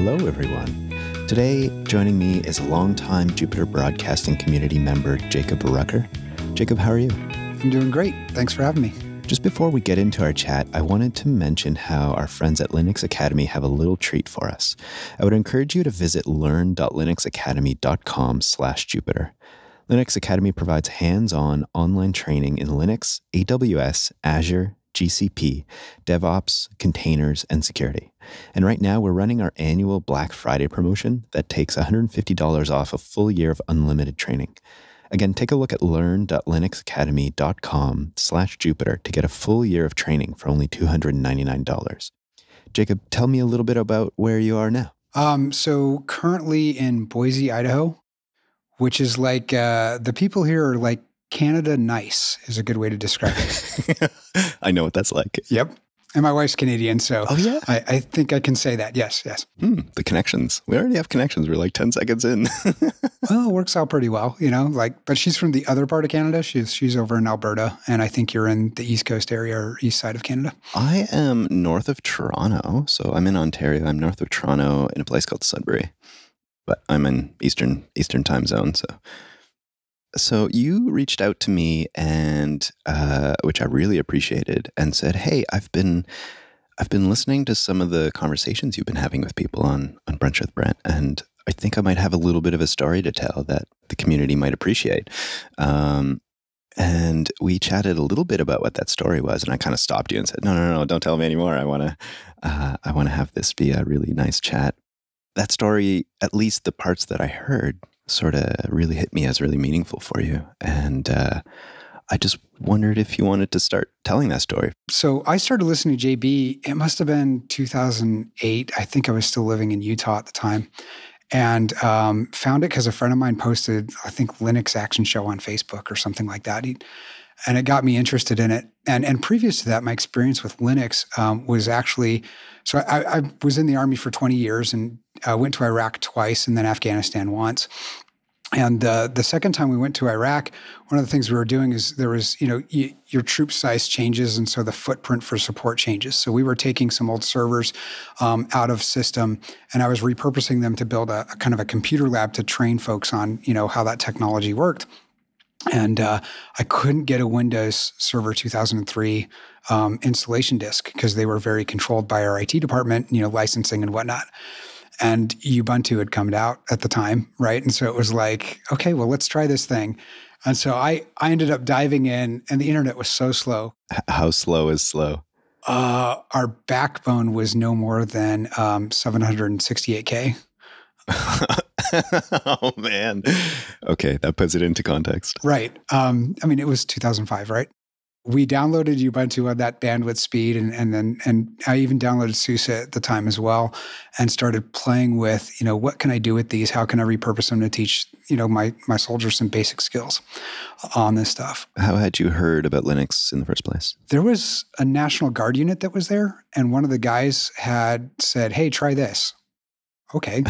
Hello, everyone. Today, joining me is longtime Jupiter Broadcasting community member, Jacob Roecker. Jacob, how are you? I'm doing great. Thanks for having me. Just before we get into our chat, I wanted to mention how our friends at Linux Academy have a little treat for us. I would encourage you to visit learn.linuxacademy.com/Jupiter. Linux Academy provides hands-on online training in Linux, AWS, Azure, GCP, DevOps, containers, and security. And right now, we're running our annual Black Friday promotion that takes $150 off a full year of unlimited training. Again, take a look at learn.linuxacademy.com/Jupiter to get a full year of training for only $299. Jacob, tell me a little bit about where you are now. So currently in Boise, Idaho, which is like, the people here are like Canada nice is a good way to describe it. I know what that's like. Yep. And my wife's Canadian, so oh, yeah? I think I can say that. Yes. The connections. We already have connections. We're like 10 seconds in. Well, it works out pretty well, but she's from the other part of Canada. She's over in Alberta, and I think you're in the East Coast area or east side of Canada. I am north of Toronto, so I'm in Ontario. I'm north of Toronto in a place called Sudbury, but I'm in Eastern time zone, So you reached out to me and which I really appreciated, and said, "Hey, I've been listening to some of the conversations you've been having with people on Brunch with Brent, and I think I might have a little bit of a story to tell that the community might appreciate." And we chatted a little bit about what that story was, and I kind of stopped you and said, "No, don't tell me anymore. I want to have this be a really nice chat." That story, at least the parts that I heard, sort of really hit me as really meaningful for you. And I just wondered if you wanted to start telling that story. So I started listening to JB, it must have been 2008. I think I was still living in Utah at the time. And found it because a friend of mine posted, I think, Linux Action Show on Facebook or something like that. And it got me interested in it. And previous to that, my experience with Linux was actually, so I was in the Army for 20 years and went to Iraq twice and then Afghanistan once. And the second time we went to Iraq, one of the things we were doing is there was, your troop size changes, and so the footprint for support changes. So we were taking some old servers out of system, and I was repurposing them to build a kind of a computer lab to train folks on, how that technology worked. And I couldn't get a Windows Server 2003 installation disk because they were very controlled by our IT department, licensing and whatnot. And Ubuntu had come out at the time, right? And so it was like, okay, well, let's try this thing. And so I ended up diving in, and the internet was so slow. How slow is slow? Our backbone was no more than 768K. Oh, man. Okay, that puts it into context. Right. It was 2005, right? We downloaded Ubuntu on that bandwidth speed, and I even downloaded SUSE at the time as well, and started playing with, what can I do with these? How can I repurpose them to teach, my soldiers some basic skills on this stuff? How had you heard about Linux in the first place? There was a National Guard unit that was there, and one of the guys had said, "Hey, try this." Okay.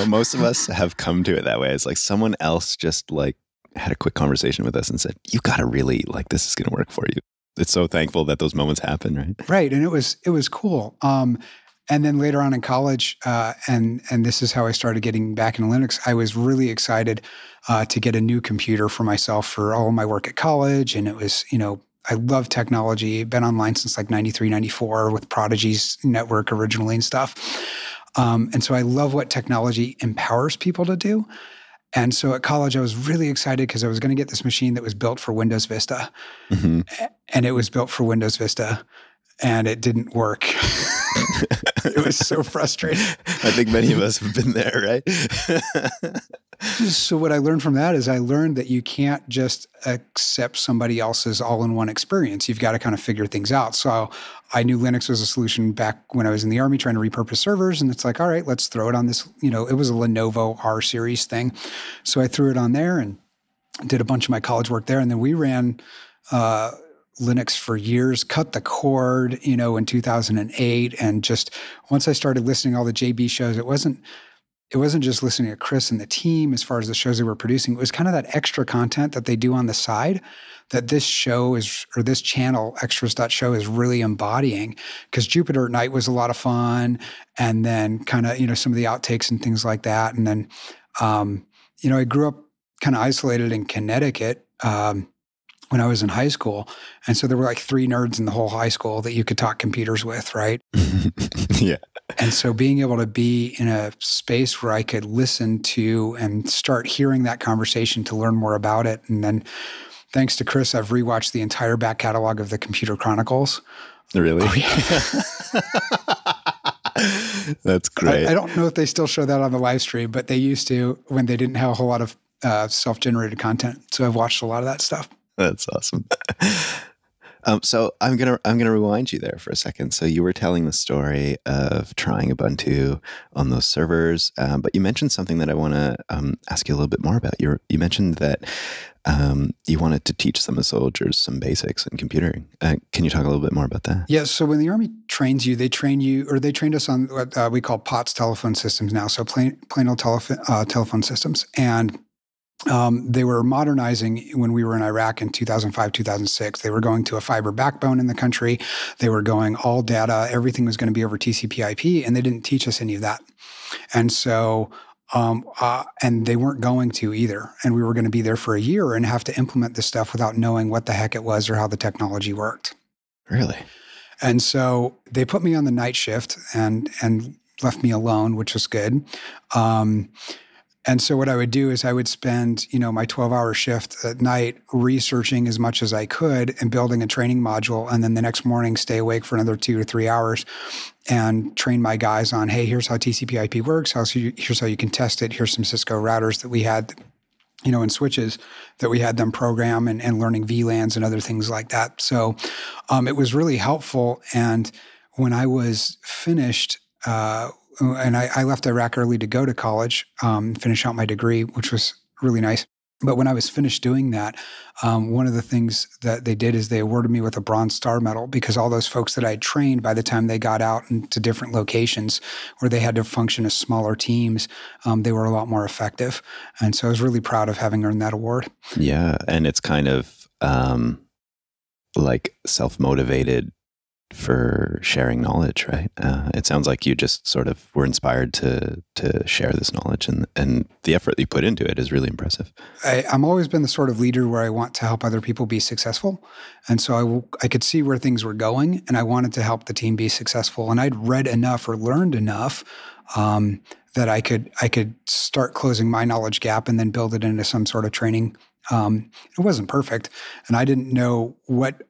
Most of us have come to it that way. It's like someone else just had a quick conversation with us and said, "You got to really this is going to work for you." It's so thankful that those moments happen, right? Right. And it was cool. And then later on in college, and this is how I started getting back into Linux, I was really excited to get a new computer for myself for all of my work at college. And it was, I love technology, been online since 93, 94 with Prodigy's network originally and stuff. And so I love what technology empowers people to do. And so at college, I was really excited because I was going to get this machine that was built for Windows Vista. Mm-hmm. And it was built for Windows Vista, and it didn't work. It was so frustrating. I think many of us have been there, right? So what I learned from that is I learned that you can't just accept somebody else's all-in-one experience. You've got to kind of figure things out. So I knew Linux was a solution back when I was in the Army trying to repurpose servers. And it's like, all right, let's throw it on this. It was a Lenovo R series thing. So I threw it on there and did a bunch of my college work there. And then we ran Linux for years, cut the cord, in 2008. And just once I started listening to all the JB shows, it wasn't it wasn't just listening to Chris and the team as far as the shows they were producing. It was kind of that extra content that they do on the side that this show is, or this channel, Extras.show, is really embodying. Because Jupiter at Night was a lot of fun. And then kind of, some of the outtakes and things like that. And then, I grew up kind of isolated in Connecticut when I was in high school. And so there were like 3 nerds in the whole high school that you could talk computers with, right? Yeah. And so being able to be in a space where I could listen to and start hearing that conversation to learn more about it. And then thanks to Chris, I've rewatched the entire back catalog of the Computer Chronicles. Really? Oh, yeah. That's great. I don't know if they still show that on the live stream, but they used to when they didn't have a whole lot of self-generated content. So I've watched a lot of that stuff. That's awesome. So I'm gonna rewind you there for a second. So you were telling the story of trying Ubuntu on those servers, but you mentioned something that I want to ask you a little bit more about. You mentioned that you wanted to teach some of the soldiers some basics in computing. Can you talk a little bit more about that? Yeah. So when the Army trains you, they trained us on what we call POTS telephone systems now. So plain old telephone systems. And they were modernizing when we were in Iraq in 2005, 2006. They were going to a fiber backbone in the country. They were going all data. Everything was going to be over TCP/IP, and they didn't teach us any of that. And so, and they weren't going to either. And we were going to be there for a year and have to implement this stuff without knowing what the heck it was or how the technology worked. Really? And so they put me on the night shift and left me alone, which was good. And so what I would do is I would spend, my 12-hour shift at night researching as much as I could and building a training module. And then the next morning, stay awake for another 2 or 3 hours and train my guys on, hey, here's how TCP/IP works. Here's how you can test it. Here's some Cisco routers that we had, and switches that we had them program and learning VLANs and other things like that. So it was really helpful. And when I was finished, and I left Iraq early to go to college, finish out my degree, which was really nice. But when I was finished doing that, one of the things that they did is they awarded me with a Bronze Star Medal because all those folks that I trained by the time they got out into different locations where they had to function as smaller teams, they were a lot more effective. And so I was really proud of having earned that award. Yeah. And it's kind of like self-motivated for sharing knowledge, right? It sounds like you just sort of were inspired to share this knowledge, and the effort that you put into it is really impressive. I'm always been the sort of leader where I want to help other people be successful. And so I could see where things were going, and I wanted to help the team be successful. And I'd read enough or learned enough that I could start closing my knowledge gap and then build it into some sort of training. It wasn't perfect, and I didn't know what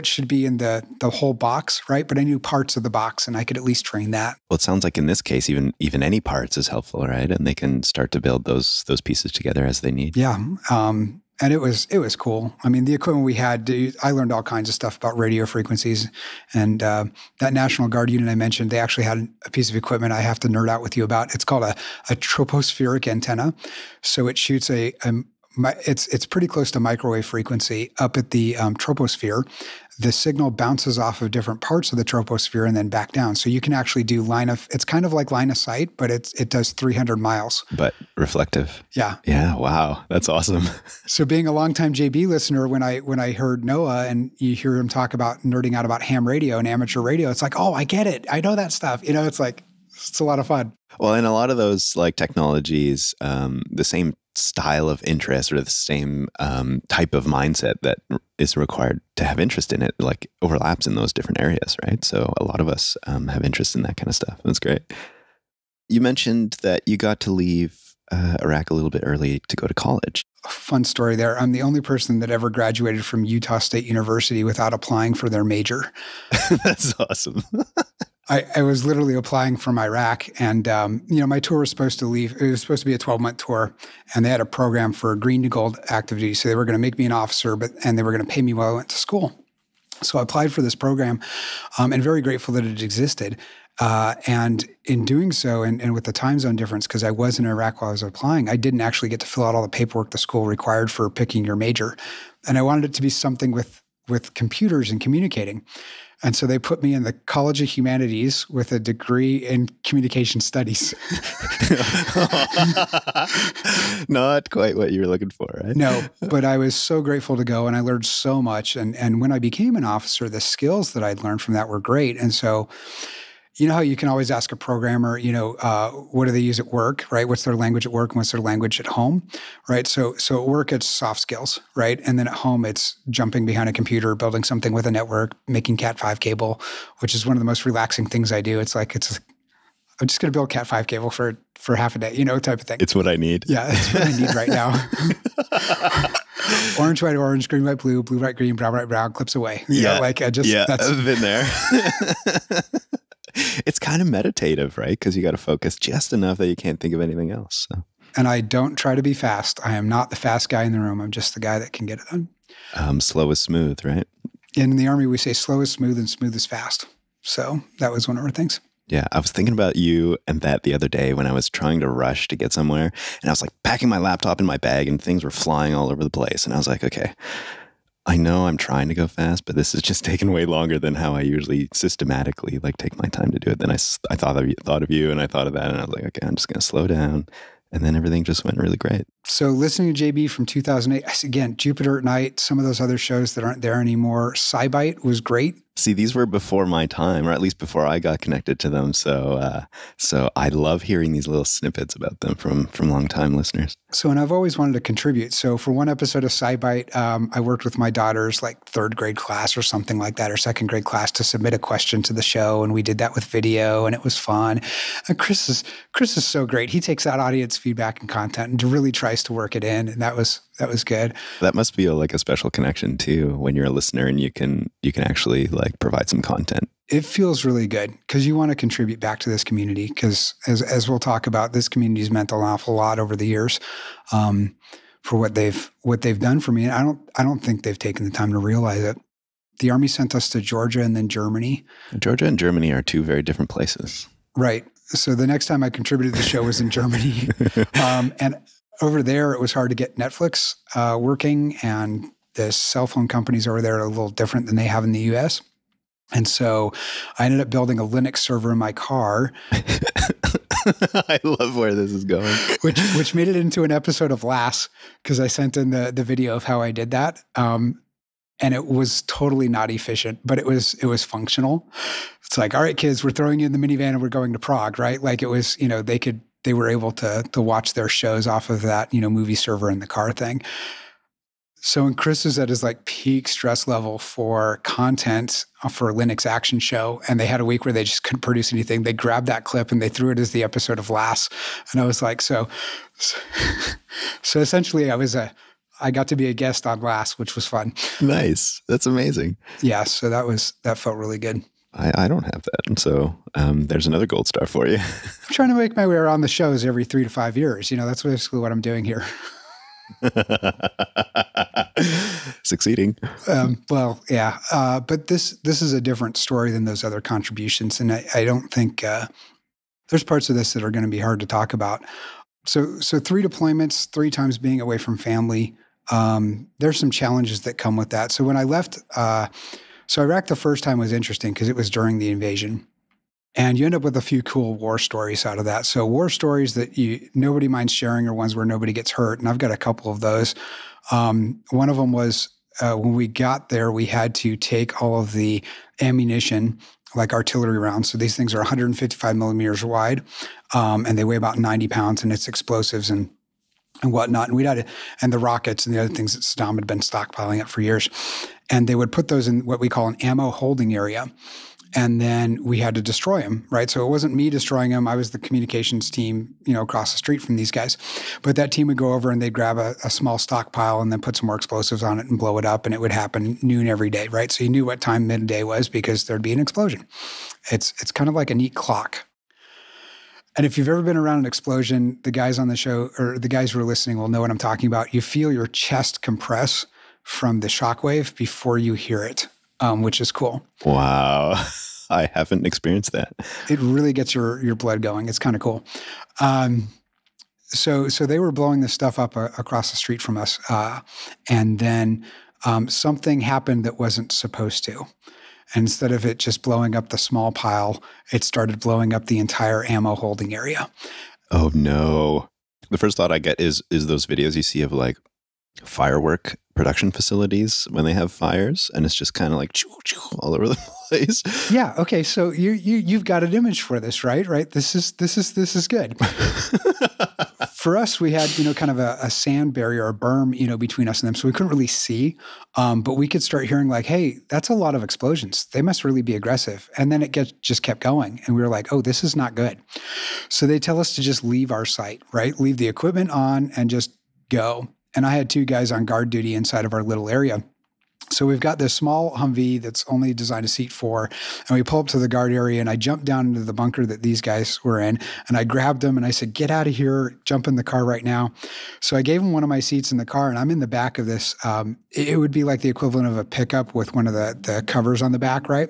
should be in the whole box, right? But I knew parts of the box, and I could at least train that. Well, it sounds like in this case, even any parts is helpful, right? And they can start to build those pieces together as they need. Yeah, and it was cool. I mean, the equipment we had, I learned all kinds of stuff about radio frequencies, and that National Guard unit I mentioned, they actually had a piece of equipment I have to nerd out with you about. It's called a tropospheric antenna. So it shoots it's pretty close to microwave frequency up at the troposphere. The signal bounces off of different parts of the troposphere and then back down. So you can actually do it's kind of like line of sight, but it does 300 miles. But reflective. Yeah. Yeah. Wow. That's awesome. So being a longtime JB listener, when I heard Noah and you hear him talk about nerding out about ham radio and amateur radio, it's like, oh, I get it. I know that stuff. It's a lot of fun. Well, and a lot of those like technologies, the same style of interest or the same type of mindset that is required to have interest in it, like overlaps in those different areas, right? So a lot of us have interest in that kind of stuff. That's great. You mentioned that you got to leave Iraq a little bit early to go to college. Fun story there. I'm the only person that ever graduated from Utah State University without applying for their major. That's awesome. I was literally applying from Iraq, and my tour was supposed to leave. It was supposed to be a 12-month tour, and they had a program for green to gold activity. So they were going to make me an officer, and they were going to pay me while I went to school. So I applied for this program, and very grateful that it existed. And in doing so, and with the time zone difference, because I was in Iraq while I was applying, I didn't actually get to fill out all the paperwork the school required for picking your major, and I wanted it to be something with computers and communicating. And so they put me in the College of Humanities with a degree in communication studies. Not quite what you were looking for, right? No, but I was so grateful to go, and I learned so much. And when I became an officer, the skills that I'd learned from that were great. And so, you know how you can always ask a programmer, what do they use at work, right? What's their language at work and what's their language at home, right? So at work, it's soft skills, right? And then at home, it's jumping behind a computer, building something with a network, making Cat5 cable, which is one of the most relaxing things I do. I'm just going to build Cat5 cable for half a day, type of thing. It's what I need. Yeah, it's what I need right now. Orange, white, orange, green, white, blue, blue, white, green, brown, white, brown, clips away. I've been there. It's kind of meditative, right? Because you got to focus just enough that you can't think of anything else. So. And I don't try to be fast. I am not the fast guy in the room. I'm just the guy that can get it done. Slow is smooth, right? In the Army, we say slow is smooth and smooth is fast. So that was one of our things. Yeah, I was thinking about you and that the other day when I was trying to rush to get somewhere, and I was like packing my laptop in my bag and things were flying all over the place. And I was like, okay, I know I'm trying to go fast, but this is just taking way longer than how I usually systematically take my time to do it. Then I thought of you and I thought of that, and I was like, okay, I'm just going to slow down. And then everything just went really great. So listening to JB from 2008, again, Jupiter at Night, some of those other shows that aren't there anymore, SciBite was great. See, these were before my time, or at least before I got connected to them. So I love hearing these little snippets about them from longtime listeners. So, and I've always wanted to contribute. So for one episode of SciBite, I worked with my daughter's third grade class or something like that, or second grade class, to submit a question to the show. And we did that with video, and it was fun. And Chris is so great. He takes that audience feedback and content and really tries to work it in. And that was good. That must feel like a special connection too, when you're a listener and you can actually provide some content. It feels really good because you want to contribute back to this community, because as we'll talk about, this community's meant an awful lot over the years for what they've done for me. And I don't think they've taken the time to realize it. The Army sent us to Georgia and then Germany. Georgia and Germany are two very different places. Right. So the next time I contributed to the show was in Germany. And over there, it was hard to get Netflix working, and the cell phone companies over there are a little different than they have in the US. And so I ended up building a Linux server in my car. I love where this is going. which made it into an episode of Lass, because I sent in the video of how I did that. And it was totally not efficient, but it was functional. It's like, all right, kids, we're throwing you in the minivan and we're going to Prague, right? It was, they were able to watch their shows off of that, movie server in the car thing. So when Chris was at his peak stress level for content for a Linux action show, and they had a week where they just couldn't produce anything, they grabbed that clip and they threw it as the episode of Lass. And I was like, so essentially I got to be a guest on Lass, which was fun. Nice. That's amazing. Yeah. So that felt really good. I don't have that. And so there's another gold star for you. I'm trying to make my way around the shows every 3 to 5 years. That's basically what I'm doing here. Succeeding. Well, yeah. But this is a different story than those other contributions. And I don't think there's parts of this that are going to be hard to talk about. So 3 deployments, 3 times being away from family. There's some challenges that come with that. So when I left, so Iraq the first time was interesting because it was during the invasion. And you end up with a few cool war stories out of that. So war stories that nobody minds sharing are ones where nobody gets hurt. And I've got a couple of those. One of them was when we got there, we had to take all of the ammunition, like artillery rounds. So these things are 155 millimeters wide, and they weigh about 90 pounds, and it's explosives and whatnot. And and the rockets and the other things that Saddam had been stockpiling up for years. And they would put those in what we call an ammo holding area. And then we had to destroy them, right? So it wasn't me destroying them. I was the communications team, across the street from these guys. But that team would go over and they'd grab a small stockpile and then put some more explosives on it and blow it up. And it would happen noon every day, right? So you knew what time midday was because there'd be an explosion. It's kind of like a neat clock. And if you've ever been around an explosion, the guys on the show or the guys who are listening will know what I'm talking about. You feel your chest compress from the shockwave before you hear it, which is cool. Wow. I haven't experienced that. It really gets your blood going. It's kind of cool. So they were blowing this stuff up across the street from us. And then something happened that wasn't supposed to. And instead of it just blowing up the small pile, it started blowing up the entire ammo holding area. Oh no. The first thought I get is those videos you see of like firework production facilities when they have fires, and it's just kind of like choo, choo, all over the place. Yeah. Okay. So you've got an image for this, right? Right. This is good. For us, we had, kind of a sand barrier, a berm, between us and them. So we couldn't really see, but we could start hearing like, hey, that's a lot of explosions. They must really be aggressive. And then it just kept going. And we were like, oh, this is not good. So they tell us to just leave our site, right? Leave the equipment on and just go. And I had 2 guys on guard duty inside of our little area. So we've got this small Humvee that's only designed to seat 4, and we pull up to the guard area, and I jumped down into the bunker that these guys were in, and I grabbed them, and I said, get out of here, jump in the car right now. So I gave them one of my seats in the car, and I'm in the back of this. It would be like the equivalent of a pickup with one of the covers on the back, right?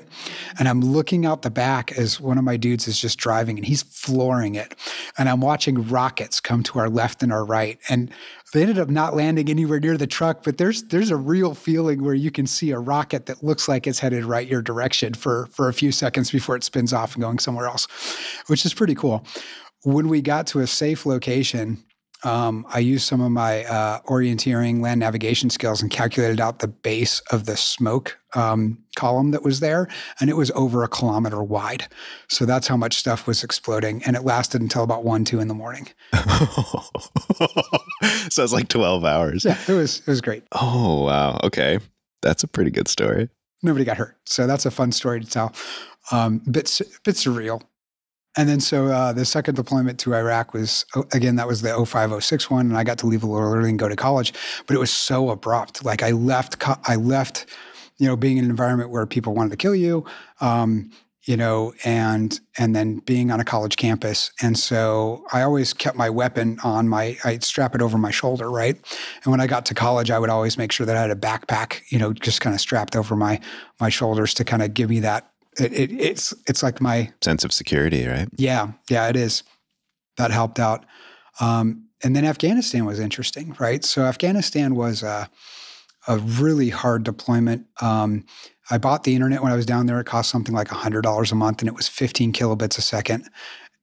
And I'm looking out the back as one of my dudes is just driving, and he's flooring it. And I'm watching rockets come to our left and our right, and they ended up not landing anywhere near the truck, but there's a real feeling where you can see a rocket that looks like it's headed right your direction for a few seconds before it spins off and going somewhere else, which is pretty cool. When we got to a safe location, I used some of my orienteering land navigation skills and calculated out the base of the smoke column that was there, and it was over 1 kilometer wide. So that's how much stuff was exploding, and it lasted until about 1, 2 in the morning. So it's like 12 hours. Yeah, it was great. Oh, wow. Okay. That's a pretty good story. Nobody got hurt. So that's a fun story to tell. Bit surreal. And then so the second deployment to Iraq was, again, that was the 05-06 one, and I got to leave a little early and go to college. But it was so abrupt. Like I left, being in an environment where people wanted to kill you, and then being on a college campus. And so I always kept my weapon on I'd strap it over my shoulder, right? And when I got to college, I would always make sure that I had a backpack, just kind of strapped over my shoulders to kind of give me that. It's like my sense of security, right? Yeah, it is. That helped out. And then Afghanistan was interesting, right? So Afghanistan was a really hard deployment. I bought the internet when I was down there. It cost something like $100 a month, and it was 15 kilobits a second.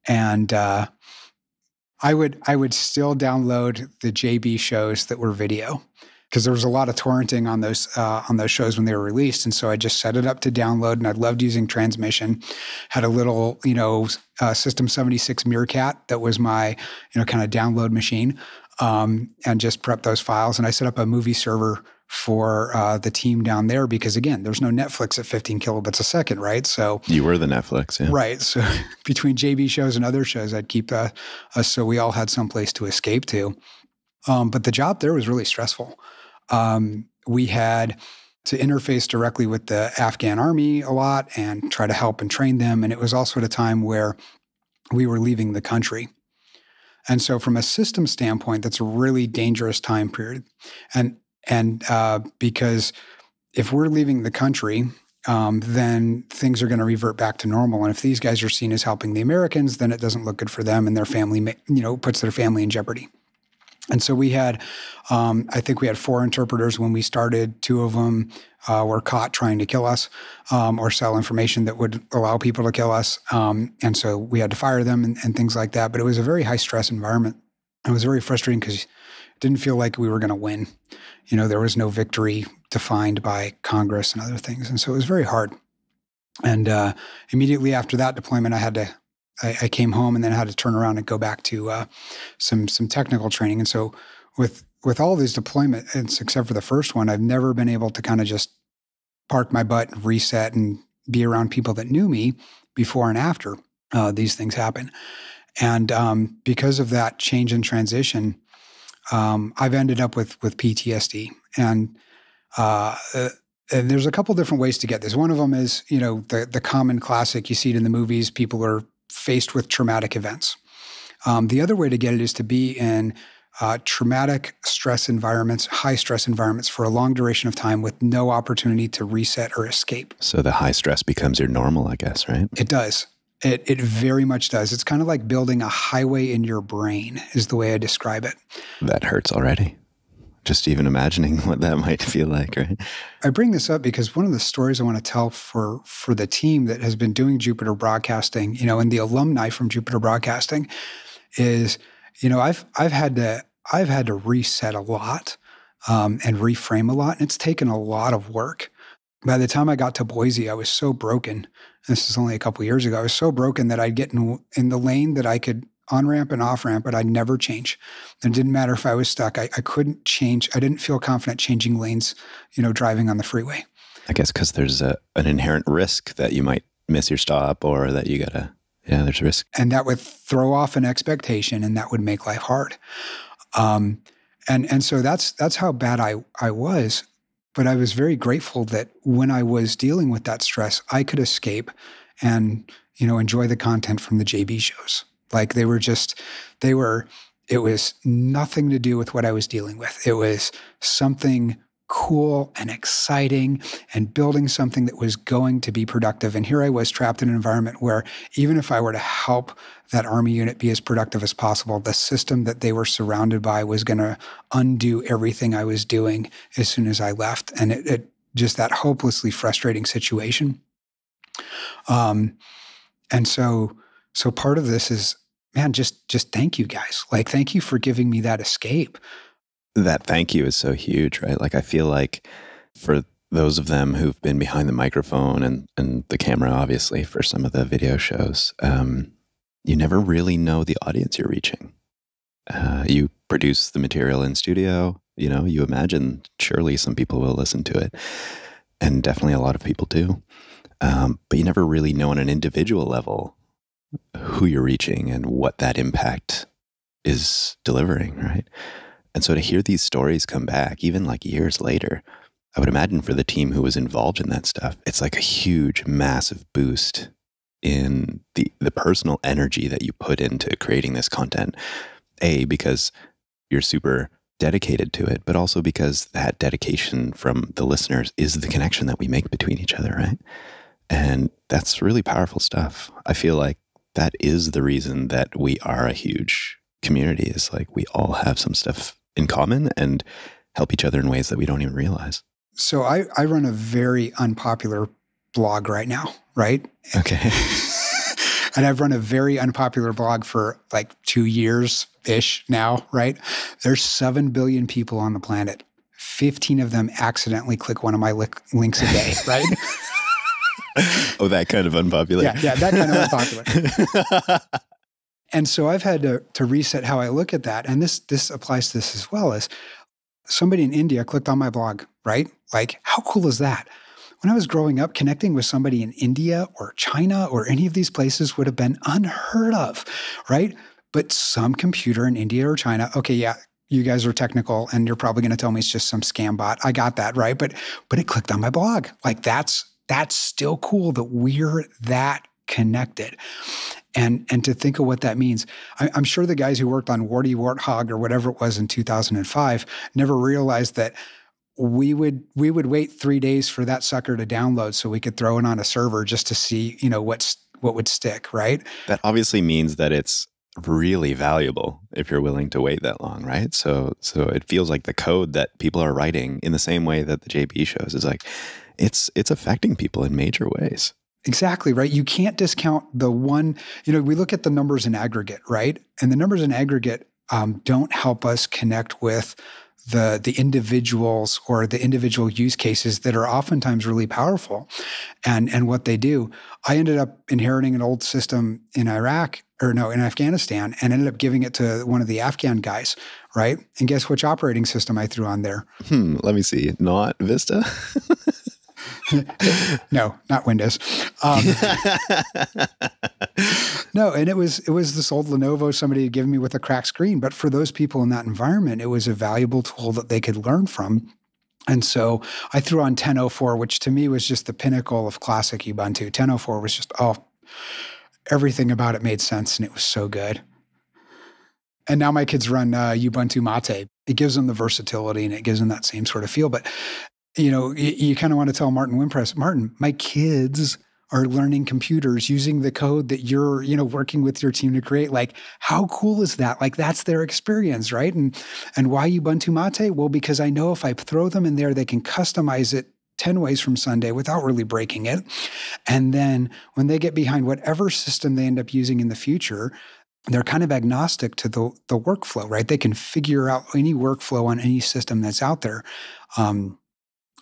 And I would still download the JB shows that were video, because there was a lot of torrenting on those shows when they were released. And so I just set it up to download, and I loved using transmission. Had a little, System 76 Meerkat that was my, kind of download machine, and just prep those files. And I set up a movie server for the team down there because, again, there's no Netflix at 15 kilobits a second, right? So you were the Netflix, yeah. Right. So between JB shows and other shows, I'd keep us so we all had some place to escape to. But the job there was really stressful. We had to interface directly with the Afghan army a lot and try to help and train them. And it was also at a time where we were leaving the country. And so from a system standpoint, that's a really dangerous time period. And because if we're leaving the country, then things are going to revert back to normal. And if these guys are seen as helping the Americans, then it doesn't look good for them, and their family, puts their family in jeopardy. And so we had, I think we had 4 interpreters when we started. 2 of them were caught trying to kill us or sell information that would allow people to kill us. And so we had to fire them and things like that. But it was a very high-stress environment. It was very frustrating because it didn't feel like we were going to win. There was no victory defined by Congress and other things. And so it was very hard. And immediately after that deployment, I came home and then had to turn around and go back to some technical training. And so with all these deployments, except for the first one, I've never been able to kind of just park my butt and reset and be around people that knew me before and after these things happen. And because of that change and transition, I've ended up with PTSD. And there's a couple different ways to get this. One of them is, the common classic, you see it in the movies, people are faced with traumatic events. The other way to get it is to be in traumatic stress environments, high stress environments for a long duration of time with no opportunity to reset or escape. So the high stress becomes your normal, I guess, right? It does. It very much does. It's kind of like building a highway in your brain is the way I describe it. That hurts already. Just even imagining what that might feel like, right? I bring this up because one of the stories I want to tell for the team that has been doing Jupiter Broadcasting, and the alumni from Jupiter Broadcasting is, I've had to reset a lot and reframe a lot, and it's taken a lot of work. By the time I got to Boise, I was so broken. This is only a couple of years ago. I was so broken that I'd get in the lane that I could on-ramp and off-ramp, but I'd never change. It didn't matter if I was stuck. I couldn't change. I didn't feel confident changing lanes, driving on the freeway. I guess because there's an inherent risk that you might miss your stop, or that you there's risk. And that would throw off an expectation, and that would make life hard. And so that's how bad I was. But I was very grateful that when I was dealing with that stress, I could escape and, enjoy the content from the JB shows. Like it was nothing to do with what I was dealing with. It was something cool and exciting and building something that was going to be productive. And here I was trapped in an environment where even if I were to help that Army unit be as productive as possible, the system that they were surrounded by was going to undo everything I was doing as soon as I left. And it just that hopelessly frustrating situation. And so part of this is, man, just thank you guys. Like, thank you for giving me that escape. That thank you is so huge, right? Like, I feel like for those of them who've been behind the microphone and the camera, obviously, for some of the video shows, you never really know the audience you're reaching. You produce the material in studio, you imagine surely some people will listen to it. And definitely a lot of people do. But you never really know on an individual level who you're reaching and what that impact is delivering, right? And so to hear these stories come back, even like years later, I would imagine for the team who was involved in that stuff, it's like a huge, massive boost in the personal energy that you put into creating this content. A, because you're super dedicated to it, but also because that dedication from the listeners is the connection that we make between each other, right? And that's really powerful stuff. I feel like that is the reason that we are a huge community, is like we all have some stuff in common and help each other in ways that we don't even realize. So I run a very unpopular blog right now, right? Okay. And I've run a very unpopular blog for like 2 years-ish now, right? There's 7 billion people on the planet. 15 of them accidentally click one of my links a day, right? Oh, that kind of unpopular. Yeah, that kind of unpopular. And so I've had to reset how I look at that. And this applies to this as well. As somebody in India clicked on my blog, right? Like, how cool is that? When I was growing up, connecting with somebody in India or China or any of these places would have been unheard of, right? But some computer in India or China, okay, yeah, you guys are technical and you're probably going to tell me it's just some scam bot. I got that, right? But it clicked on my blog. Like that's still cool that we're that connected. And to think of what that means, I'm sure the guys who worked on Warty Warthog or whatever it was in 2005 never realized that we would wait 3 days for that sucker to download so we could throw it on a server just to see, what would stick, right? That obviously means that it's really valuable if you're willing to wait that long, right? So it feels like the code that people are writing in the same way that the JB shows is like, it's affecting people in major ways. Exactly, right? You can't discount the one, we look at the numbers in aggregate, right? And the numbers in aggregate don't help us connect with the individuals or the individual use cases that are oftentimes really powerful and what they do. I ended up inheriting an old system in Afghanistan, and ended up giving it to one of the Afghan guys, right? And guess which operating system I threw on there? Let me see. Not Vista? No, not Windows. No, and it was this old Lenovo somebody had given me with a cracked screen. But for those people in that environment, it was a valuable tool that they could learn from. And so I threw on 10.04, which to me was just the pinnacle of classic Ubuntu. 10.04 was just, everything about it made sense, and it was so good. And now my kids run Ubuntu Mate. It gives them the versatility, and it gives them that same sort of feel. But you kind of want to tell Martin Wimpress, Martin, my kids are learning computers using the code that you're, working with your team to create. Like, how cool is that? Like, that's their experience, right? And why Ubuntu Mate? Well, because I know if I throw them in there, they can customize it 10 ways from Sunday without really breaking it. And then when they get behind whatever system they end up using in the future, they're kind of agnostic to the workflow, right? They can figure out any workflow on any system that's out there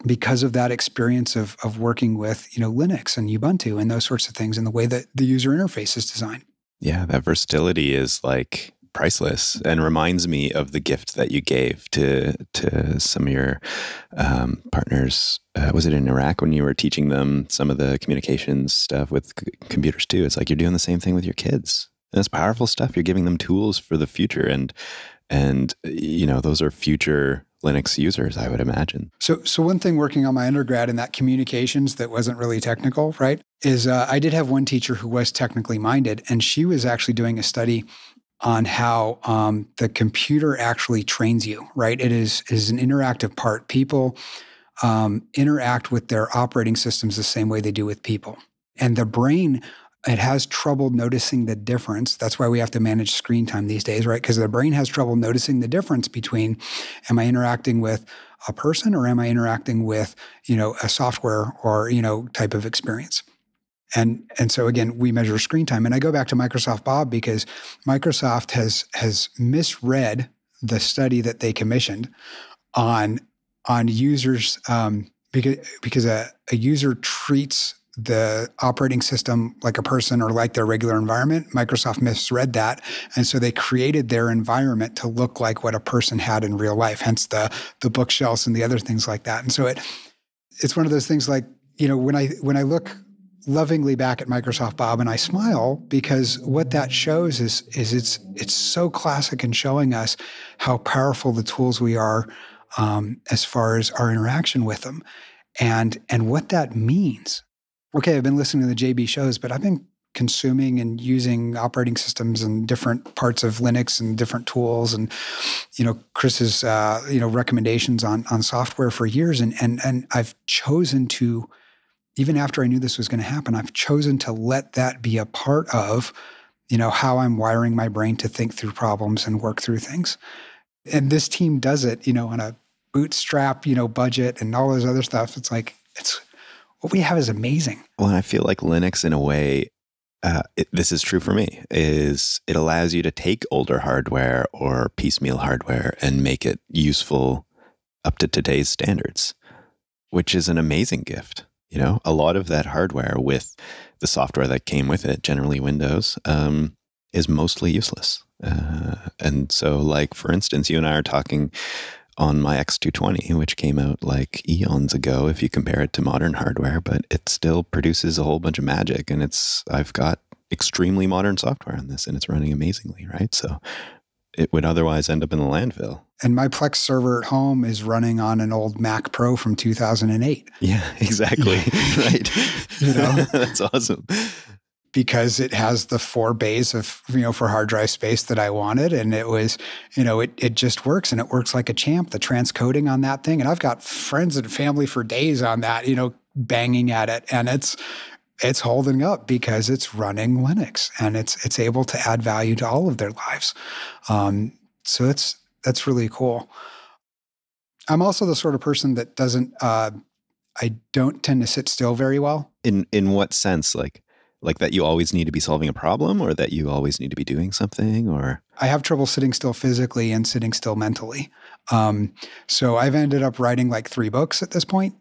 because of that experience of working with, Linux and Ubuntu and those sorts of things and the way that the user interface is designed. Yeah, that versatility is like priceless and reminds me of the gift that you gave to some of your partners. Was it in Iraq when you were teaching them some of the communications stuff with computers too? It's like you're doing the same thing with your kids. And it's powerful stuff. You're giving them tools for the future, and those are future Linux users, I would imagine. So one thing working on my undergrad in that communications that wasn't really technical, right, is I did have one teacher who was technically minded, and she was actually doing a study on how the computer actually trains you, right? It is an interactive part. People interact with their operating systems the same way they do with people. And the brain, it has trouble noticing the difference. That's why we have to manage screen time these days, right? Because the brain has trouble noticing the difference between, am I interacting with a person or am I interacting with, a software or, type of experience? And so again, we measure screen time. And I go back to Microsoft Bob because Microsoft has misread the study that they commissioned on users because a user treats the operating system like a person or like their regular environment. Microsoft misread that. And so they created their environment to look like what a person had in real life, hence the bookshelves and the other things like that. And so it's one of those things like, when I look lovingly back at Microsoft Bob and I smile because what that shows is it's so classic in showing us how powerful the tools we are as far as our interaction with them and what that means. Okay, I've been listening to the JB shows, but I've been consuming and using operating systems and different parts of Linux and different tools and, Chris's, recommendations on software for years. And I've chosen to, even after I knew this was going to happen, I've chosen to let that be a part of, how I'm wiring my brain to think through problems and work through things. And this team does it, on a bootstrap, budget and all those other stuff. It's like, what we have is amazing. Well, I feel like Linux, in a way, this is true for me, is it allows you to take older hardware or piecemeal hardware and make it useful up to today's standards, which is an amazing gift. A lot of that hardware with the software that came with it, generally Windows, is mostly useless. And so, like, for instance, you and I are talking on my X220, which came out like eons ago if you compare it to modern hardware, but it still produces a whole bunch of magic. And I've got extremely modern software on this and it's running amazingly, right? So it would otherwise end up in the landfill. And my Plex server at home is running on an old Mac Pro from 2008. Yeah, exactly. Right. That's awesome. Because it has the 4 bays of, for hard drive space that I wanted. And it was, it just works and it works like a champ, the transcoding on that thing. And I've got friends and family for days on that, banging at it. And it's holding up because it's running Linux and it's able to add value to all of their lives. So that's really cool. I'm also the sort of person that I don't tend to sit still very well. In what sense? Like that you always need to be solving a problem or that you always need to be doing something or? I have trouble sitting still physically and sitting still mentally. So I've ended up writing like 3 books at this point,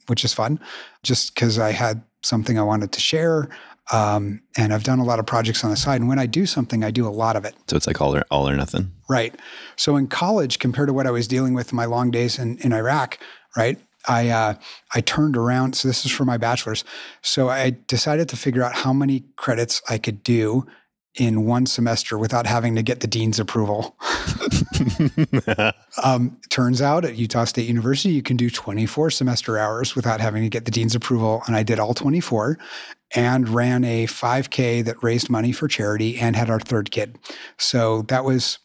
which is fun just because I had something I wanted to share. And I've done a lot of projects on the side. And when I do something, I do a lot of it. So it's like all or nothing. Right. So in college, compared to what I was dealing with in my long days in Iraq, right? I turned around. So this is for my bachelor's. So I decided to figure out how many credits I could do in one semester without having to get the dean's approval. Turns out at Utah State University, you can do 24 semester hours without having to get the dean's approval. And I did all 24 and ran a 5K that raised money for charity and had our 3rd kid. So that was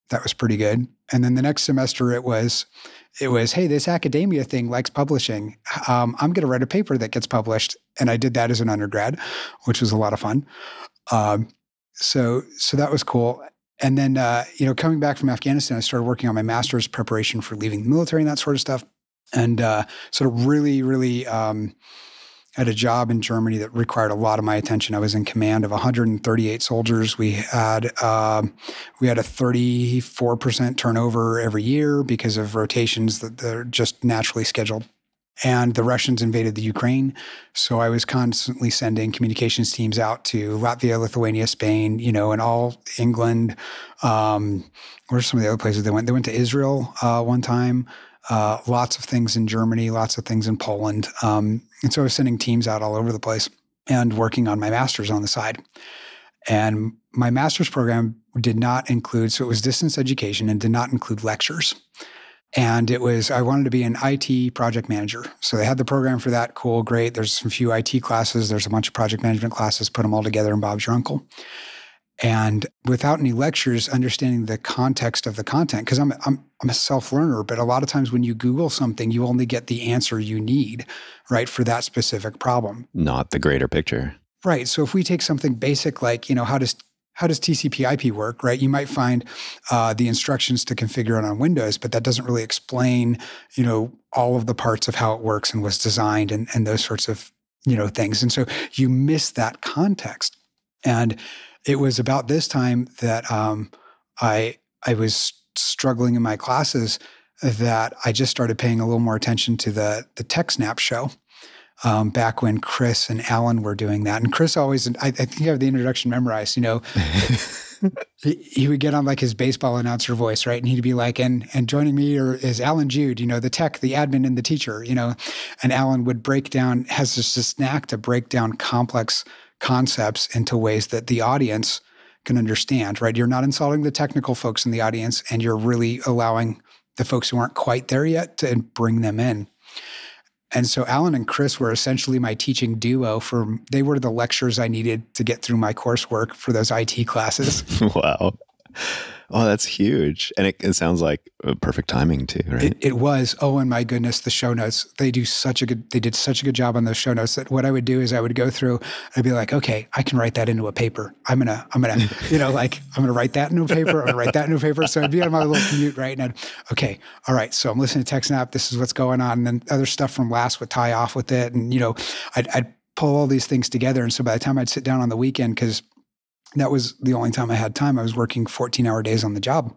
That was pretty good. And then the next semester it was, hey, this academia thing likes publishing. I'm going to write a paper that gets published. And I did that as an undergrad, which was a lot of fun. So that was cool. And then, coming back from Afghanistan, I started working on my master's preparation for leaving the military and that sort of stuff. And sort of really had a job in Germany that required a lot of my attention. I was in command of 138 soldiers. We had a 34% turnover every year because of rotations that they're just naturally scheduled. And the Russians invaded the Ukraine. So I was constantly sending communications teams out to Latvia, Lithuania, Spain, and all England. Where are some of the other places they went? They went to Israel one time. Lots of things in Germany, lots of things in Poland. And so I was sending teams out all over the place and working on my master's on the side. And my master's program did not include, so it was distance education and did not include lectures. And I wanted to be an IT project manager. So they had the program for that. Cool, great. There's some few IT classes. There's a bunch of project management classes. Put them all together and Bob's your uncle. And without any lectures, understanding the context of the content, because I'm a self-learner, but a lot of times when you Google something, you only get the answer you need, right, for that specific problem. Not the greater picture. Right. So if we take something basic like, how does TCP/IP work, right? You might find the instructions to configure it on Windows, but that doesn't really explain, all of the parts of how it works and was designed and those sorts of, things. And so you miss that context. And it was about this time that I was struggling in my classes that I just started paying a little more attention to the TechSnap show back when Chris and Alan were doing that. And Chris always, I think I have the introduction memorized, he would get on like his baseball announcer voice, right? And he'd be like, and joining me is Alan Jude, the tech, the admin, and the teacher, and Alan would has this knack to break down complex concepts into ways that the audience can understand, right? You're not insulting the technical folks in the audience, and you're really allowing the folks who aren't quite there yet to bring them in. And so Alan and Chris were essentially my teaching duo they were the lectures I needed to get through my coursework for those IT classes. Wow. Oh, that's huge. And it sounds like perfect timing too, right? It was. Oh, and my goodness, the show notes, they did such a good job on those show notes that what I would do is I would go through, I'd be like, okay, I can write that into a paper. I'm going to write that into a paper. I'm going to write that into a paper. So I'd be on my little commute, right? And okay, all right. So I'm listening to TechSnap. This is what's going on. And then other stuff from last would tie off with it. And, I'd pull all these things together. And so by the time I'd sit down on the weekend, because that was the only time I had time. I was working 14-hour days on the job.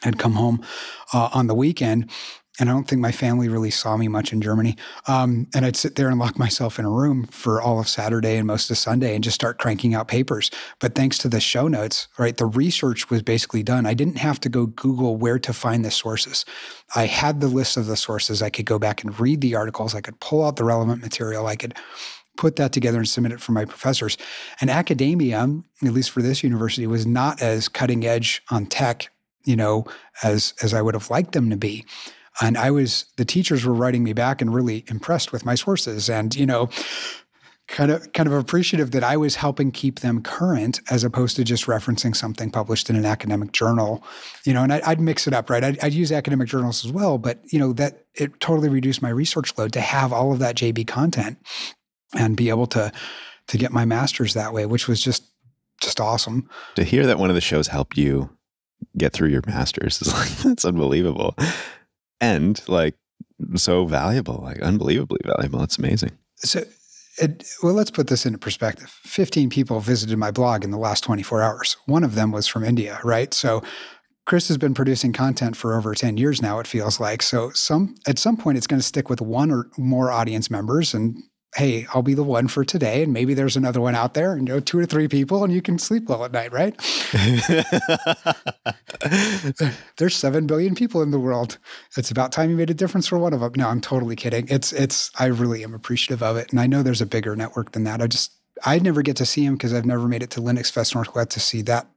I'd come home on the weekend, and I don't think my family really saw me much in Germany. And I'd sit there and lock myself in a room for all of Saturday and most of Sunday and just start cranking out papers. But thanks to the show notes, right, the research was basically done. I didn't have to go Google where to find the sources. I had the list of the sources. I could go back and read the articles. I could pull out the relevant material. I could put that together and submit it for my professors. And academia, at least for this university, was not as cutting edge on tech, as I would have liked them to be. And the teachers were writing me back and really impressed with my sources and, kind of appreciative that I was helping keep them current as opposed to just referencing something published in an academic journal, and I'd mix it up, right? I'd use academic journals as well, but, that it totally reduced my research load to have all of that JB content and be able to get my master's that way, which was just awesome. To hear that one of the shows helped you get through your master's is like, that's unbelievable. And like so valuable, like unbelievably valuable. It's amazing. So, let's put this into perspective. 15 people visited my blog in the last 24 hours. One of them was from India, right? So Chris has been producing content for over 10 years now, it feels like. So at some point, it's going to stick with one or more audience members and hey, I'll be the one for today, and maybe there's another one out there, 2 or 3 people, and you can sleep well at night, right? There's 7 billion people in the world. It's about time you made a difference for one of them. No, I'm totally kidding. I really am appreciative of it, and I know there's a bigger network than that. I never get to see them because I've never made it to Linux Fest Northwest to see that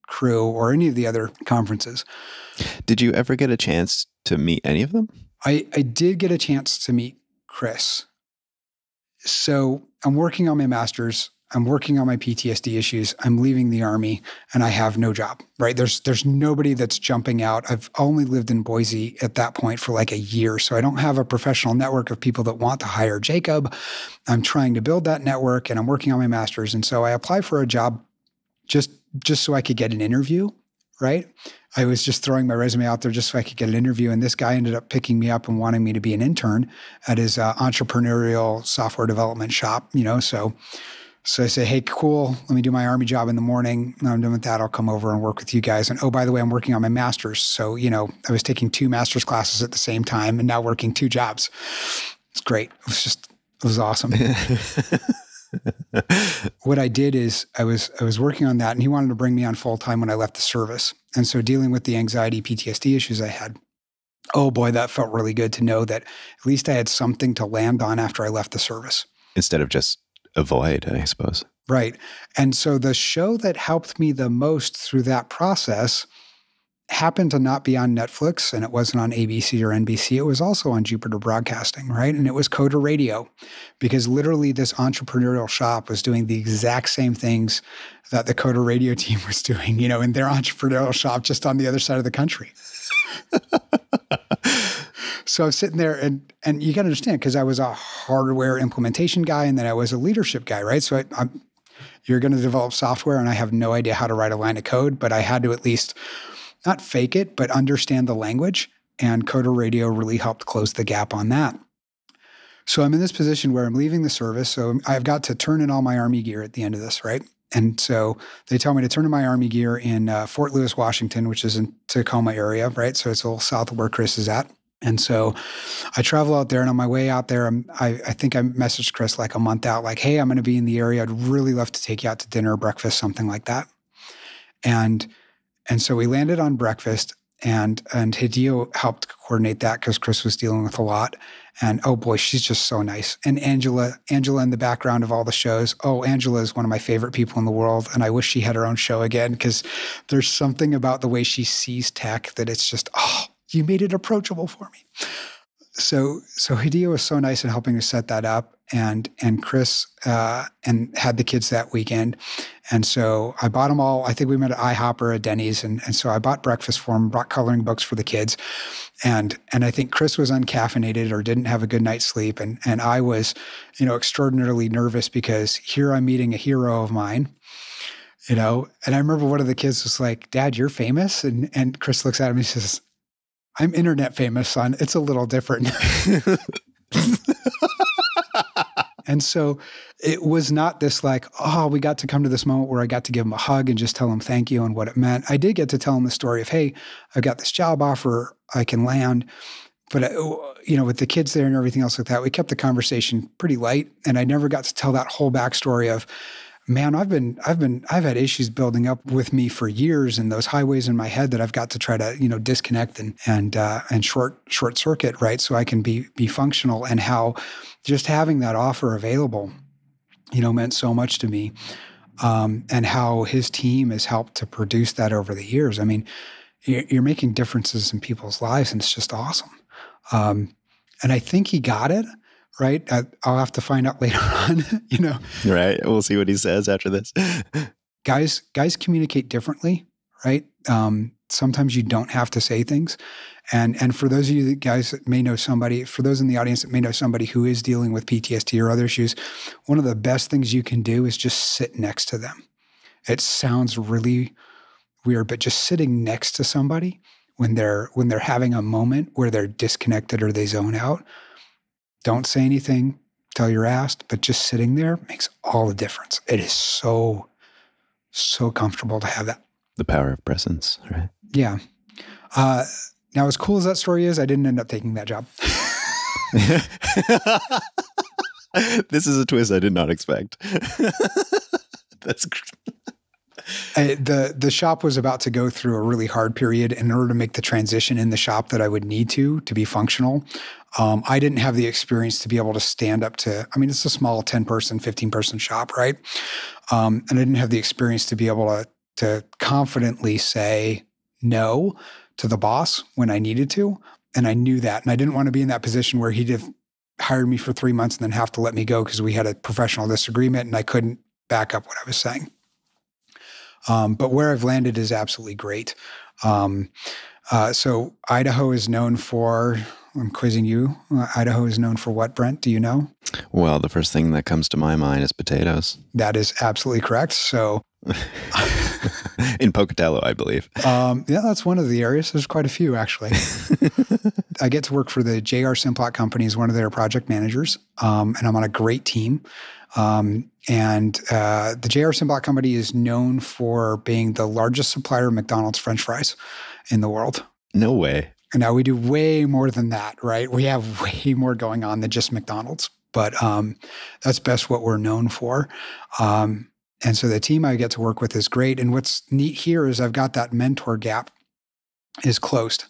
crew or any of the other conferences. Did you ever get a chance to meet any of them? I did get a chance to meet Chris. So I'm working on my master's. I'm working on my PTSD issues. I'm leaving the Army and I have no job, right? There's nobody that's jumping out. I've only lived in Boise at that point for like a year. So I don't have a professional network of people that want to hire Jacob. I'm trying to build that network and I'm working on my master's. And so I applied for a job just so I could get an interview, right? I was just throwing my resume out there just so I could get an interview. And this guy ended up picking me up and wanting me to be an intern at his entrepreneurial software development shop, So I say, hey, cool, let me do my Army job in the morning. When I'm done with that, I'll come over and work with you guys. And oh, by the way, I'm working on my master's. So, I was taking 2 master's classes at the same time and now working 2 jobs. It's great. It was awesome. What I did is I was working on that and he wanted to bring me on full time when I left the service. And so dealing with the anxiety, PTSD issues I had, oh boy, that felt really good to know that at least I had something to land on after I left the service. Instead of just avoid, I suppose. Right. And so the show that helped me the most through that process happened to not be on Netflix and it wasn't on ABC or NBC. It was also on Jupiter Broadcasting, right? And it was Coda Radio because literally this entrepreneurial shop was doing the exact same things that the Coda Radio team was doing, in their entrepreneurial shop just on the other side of the country. So I'm sitting there and you got to understand because I was a hardware implementation guy and then I was a leadership guy, right? So you're going to develop software and I have no idea how to write a line of code, but I had to at least not fake it, but understand the language. And Coda Radio really helped close the gap on that. So I'm in this position where I'm leaving the service. So I've got to turn in all my Army gear at the end of this, right? And so they tell me to turn in my Army gear in Fort Lewis, Washington, which is in Tacoma area, right? So it's a little south of where Chris is at. And so I travel out there and on my way out there, I think I messaged Chris like a month out, like, hey, I'm going to be in the area. I'd really love to take you out to dinner or breakfast, something like that. And so we landed on breakfast and Hideo helped coordinate that because Chris was dealing with a lot. And oh boy, she's just so nice. And Angela in the background of all the shows. Oh, Angela is one of my favorite people in the world. And I wish she had her own show again because there's something about the way she sees tech that it's just, oh, you made it approachable for me. So Hideo was so nice in helping us set that up. And Chris and had the kids that weekend. And so I bought them all. I think we met at IHOP or at Denny's. And so I bought breakfast for them, brought coloring books for the kids. And I think Chris was uncaffeinated or didn't have a good night's sleep. And I was, extraordinarily nervous because here I'm meeting a hero of mine, and I remember one of the kids was like, Dad, you're famous? And Chris looks at him and he says, I'm internet famous, son. It's a little different. And so it was not this like, oh, we got to come to this moment where I got to give him a hug and just tell him thank you and what it meant. I did get to tell him the story of, hey, I've got this job offer, I can land. But, with the kids there and everything else like that, we kept the conversation pretty light. And I never got to tell that whole backstory of, man, I've had issues building up with me for years and those highways in my head that I've got to try to, disconnect and short circuit, right? So I can be functional, and how just having that offer available, meant so much to me. And how his team has helped to produce that over the years. I mean, you're making differences in people's lives and it's just awesome. And I think he got it. Right? I'll have to find out later on, Right. We'll see what he says after this. Guys communicate differently, right? Sometimes you don't have to say things. And for those of you guys that may know somebody, for those in the audience that may know somebody who is dealing with PTSD or other issues, one of the best things you can do is just sit next to them. It sounds really weird, but just sitting next to somebody when they're having a moment where they're disconnected or they zone out, don't say anything till you're asked, but just sitting there makes all the difference. It is so, so comfortable to have that. The power of presence, right? Yeah. Now, as cool as that story is, I didn't end up taking that job. This is a twist I did not expect. That's the shop was about to go through a really hard period. In order to make the transition in the shop that I would need to be functional, I didn't have the experience to be able to stand up to, it's a small 10-person, 15-person shop, right? And I didn't have the experience to be able to confidently say no to the boss when I needed to. And I knew that. And I didn't want to be in that position where he'd have hired me for 3 months and then have to let me go because we had a professional disagreement and I couldn't back up what I was saying. But where I've landed is absolutely great. So Idaho is known for, I'm quizzing you. Idaho is known for what, Brent? Do you know? Well, the first thing that comes to my mind is potatoes. That is absolutely correct. So in Pocatello, I believe. Yeah, that's one of the areas. There's quite a few, actually. I get to work for the J.R. Simplot company as one of their project managers, and I'm on a great team. The J.R. Simplot company is known for being the largest supplier of McDonald's French fries in the world. No way. And now we do way more than that, right? We have way more going on than just McDonald's, but that's best what we're known for. And so the team I get to work with is great. And what's neat here is I've got that mentor gap is closed.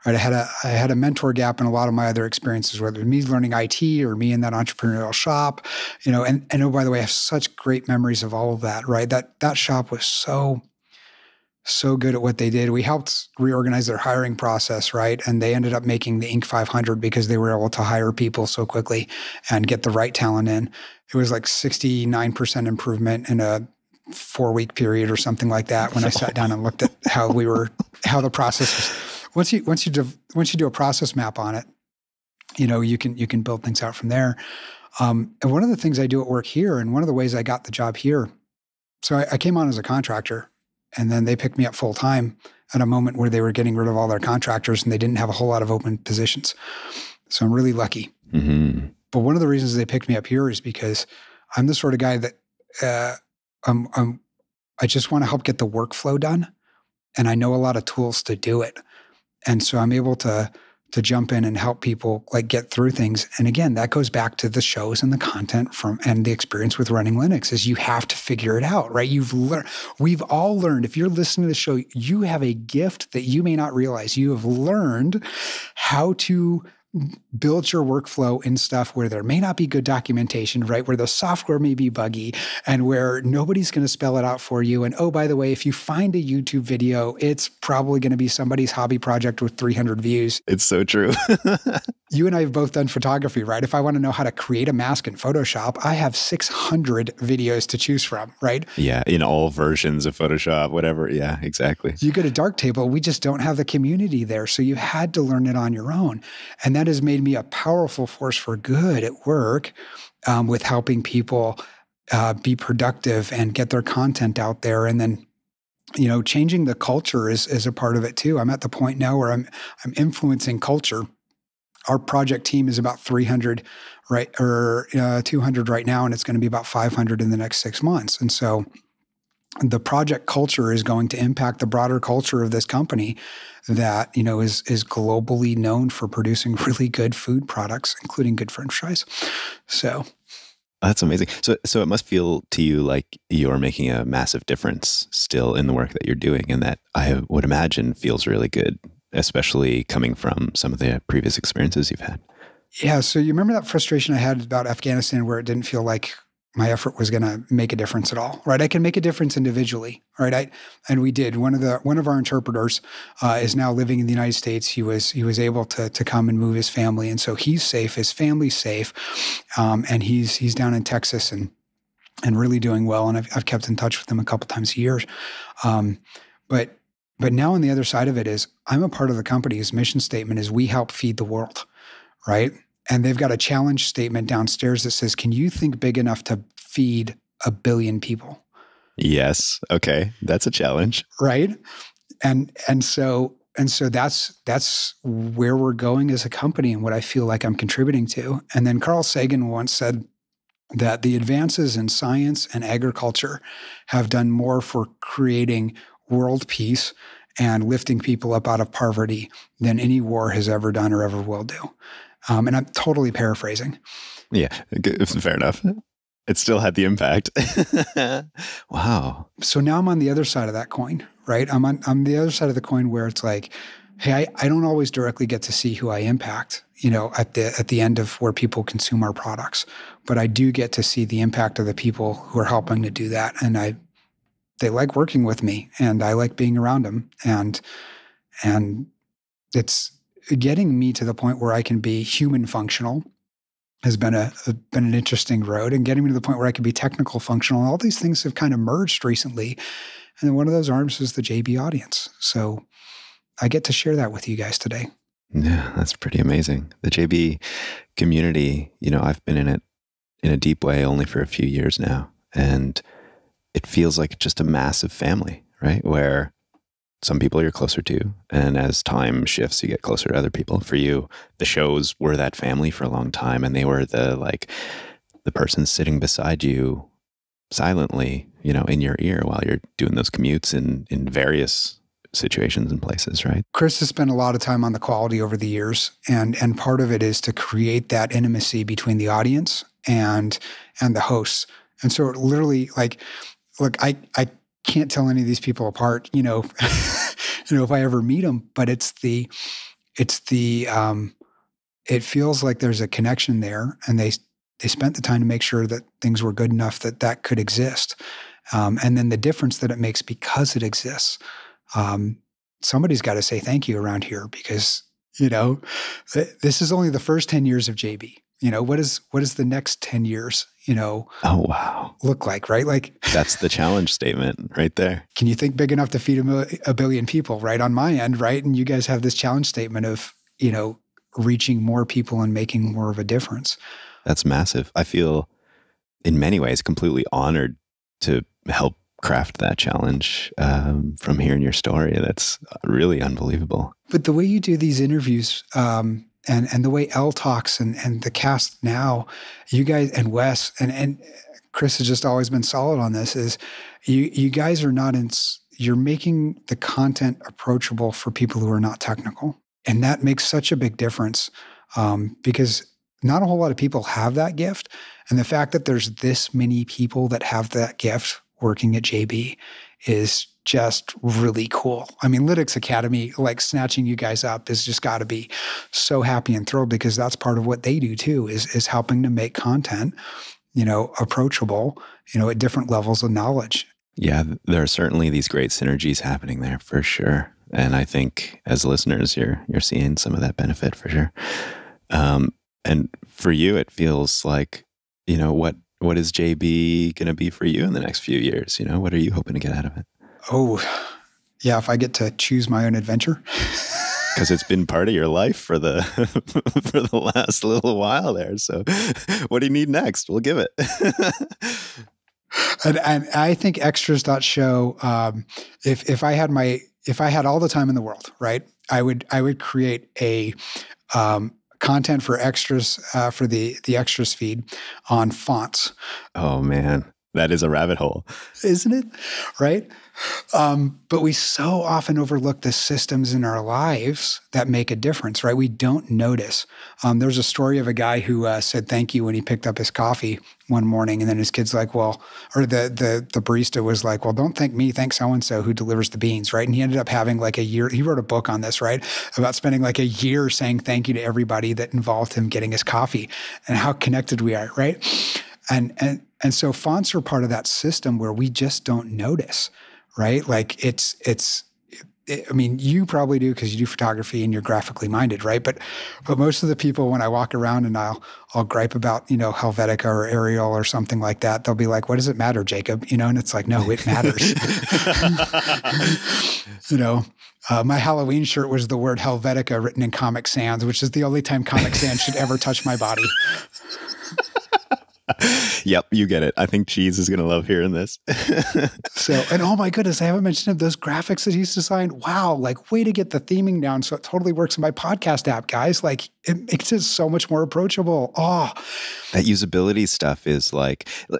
Right? I had a mentor gap in a lot of my other experiences, whether it was me learning IT or me in that entrepreneurial shop, and oh, by the way, I have such great memories of all of that, right? That shop was so good at what they did. We helped reorganize their hiring process, right? And they ended up making the Inc. 500 because they were able to hire people so quickly and get the right talent in. It was like 69% improvement in a 4-week period or something like that when I sat down and looked at how the process was. Once you do a process map on it, you can build things out from there. And one of the things I do at work here, and one of the ways I got the job here, so I came on as a contractor, and then they picked me up full time at a moment where they were getting rid of all their contractors and they didn't have a whole lot of open positions. So I'm really lucky. Mm-hmm. But one of the reasons they picked me up here is because I'm the sort of guy that I just want to help get the workflow done, and I know a lot of tools to do it. And so I'm able to jump in and help people like get through things. And again, that goes back to the shows and the content and the experience with running Linux is you have to figure it out, right? We've all learned, if you're listening to the show, you have a gift that you may not realize. You have learned how to build your workflow in stuff where there may not be good documentation, right? Where the software may be buggy and where nobody's going to spell it out for you. And oh, by the way, if you find a YouTube video, it's probably going to be somebody's hobby project with 300 views. It's so true. You and I have both done photography, right? If I want to know how to create a mask in Photoshop, I have 600 videos to choose from, right? Yeah, in all versions of Photoshop, whatever. Yeah, exactly. You go to Darktable, we just don't have the community there. So you had to learn it on your own. And that has made me a powerful force for good at work with helping people be productive and get their content out there. And then, changing the culture is a part of it too. I'm at the point now where I'm influencing culture. Our project team is about 300, right, or 200 right now, and it's going to be about 500 in the next 6 months. And so the project culture is going to impact the broader culture of this company that, is globally known for producing really good food products, including good French fries. So that's amazing. So it must feel to you like you're making a massive difference still in the work that you're doing, and that I would imagine feels really good, especially coming from some of the previous experiences you've had. Yeah. So you remember that frustration I had about Afghanistan where it didn't feel like my effort was going to make a difference at all, right? I can make a difference individually, right? And we did. One of our interpreters is now living in the United States. He was able to come and move his family, and so he's safe. His family's safe, and he's down in Texas and really doing well. And I've kept in touch with him a couple times a year. But now on the other side of it is I'm a part of the company's mission statement is we help feed the world, right? And they've got a challenge statement downstairs that says, can you think big enough to feed 1 billion people? Yes. Okay. That's a challenge. Right. And so that's where we're going as a company and what I feel like I'm contributing to. And then Carl Sagan once said that the advances in science and agriculture have done more for creating world peace and lifting people up out of poverty than any war has ever done or ever will do. And I'm totally paraphrasing. Yeah, fair enough. It still had the impact. Wow. So now I'm on the other side of that coin, right? I'm the other side of the coin where it's like, hey, I don't always directly get to see who I impact, at the end of where people consume our products, but I do get to see the impact of the people who are helping to do that, and they like working with me, and I like being around them, and it's getting me to the point where I can be human functional has been been an interesting road, and getting me to the point where I could be technical, functional. All these things have kind of merged recently. And then one of those arms is the JB audience. So I get to share that with you guys today. Yeah, that's pretty amazing. The JB community, I've been in it in a deep way only for a few years now. And it feels like just a massive family, right? Where some people you're closer to, and as time shifts, you get closer to other people. For you, the shows were that family for a long time, and they were the person sitting beside you silently, in your ear while you're doing those commutes in various situations and places, right? Chris has spent a lot of time on the quality over the years, and part of it is to create that intimacy between the audience and the hosts. And so it literally, look, I can't tell any of these people apart, if I ever meet them, but it feels like there's a connection there, and they spent the time to make sure that things were good enough that could exist. And then the difference that it makes because it exists. Somebody's got to say thank you around here, because, this is only the first 10 years of JB. What is the next 10 years, oh, wow, look like, right? Like that's the challenge statement right there. Can you think big enough to feed a billion people, right? On my end, right? And you guys have this challenge statement of, reaching more people and making more of a difference. That's massive. I feel in many ways completely honored to help craft that challenge from hearing your story. That's really unbelievable. But the way you do these interviews, and the way Elle talks and the cast now, you guys and Wes and Chris has just always been solid on this, is you guys are not you're making the content approachable for people who are not technical. And that makes such a big difference, because not a whole lot of people have that gift. And the fact that there's this many people that have that gift working at JB is just really cool. I mean, Lytics Academy, snatching you guys up, is just got to be so happy and thrilled, because that's part of what they do too, is helping to make content, approachable, at different levels of knowledge. Yeah, there are certainly these great synergies happening there for sure. And I think as listeners, you're seeing some of that benefit for sure. And for you, it feels like, what is JB going to be for you in the next few years? What are you hoping to get out of it? Oh, yeah, if I get to choose my own adventure. Because it's been part of your life for the for the last little while there. So what do you need next? We'll give it. And I think extras.show, if I had all the time in the world, right, I would create a content for extras, for the extras feed on fonts. Oh man, that is a rabbit hole, isn't it? Right. But we so often overlook the systems in our lives that make a difference, right? We don't notice. There's a story of a guy who said thank you when he picked up his coffee one morning, and then his kid's like, well, or the barista was like, well, don't thank me, thank so-and-so who delivers the beans, right? And he ended up having a year, he wrote a book on this, right? About spending a year saying thank you to everybody that involved him getting his coffee, and how connected we are, right? And so fonts are part of that system where we just don't notice. Right? I mean, you probably do because you do photography and you're graphically minded, right? But most of the people, when I walk around and I'll gripe about, Helvetica or Arial or something like that, they'll be like, what does it matter, Jacob? And it's like, no, it matters. My Halloween shirt was the word Helvetica written in Comic Sans, which is the only time Comic Sans should ever touch my body. Yep, you get it. I think Cheese is going to love hearing this. And oh my goodness, I haven't mentioned those graphics that he used to design. Wow, way to get the theming down so it totally works in my podcast app, guys. It makes it so much more approachable. Oh, that usability stuff is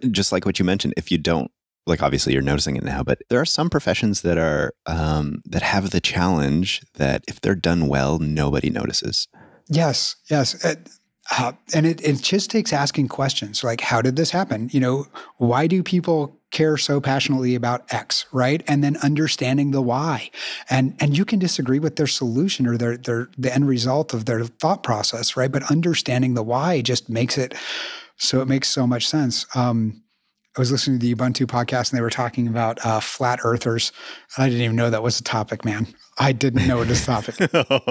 just like what you mentioned. If you don't, obviously you're noticing it now, but there are some professions that are that have the challenge that if they're done well, nobody notices. Yes. And it just takes asking questions like, how did this happen? Why do people care so passionately about X, right? And then understanding the why. And you can disagree with their solution or the end result of their thought process, right? But understanding the why just makes it so much sense. I was listening to the Ubuntu podcast and they were talking about flat earthers. And I didn't even know that was a topic, man. I didn't know it was a topic.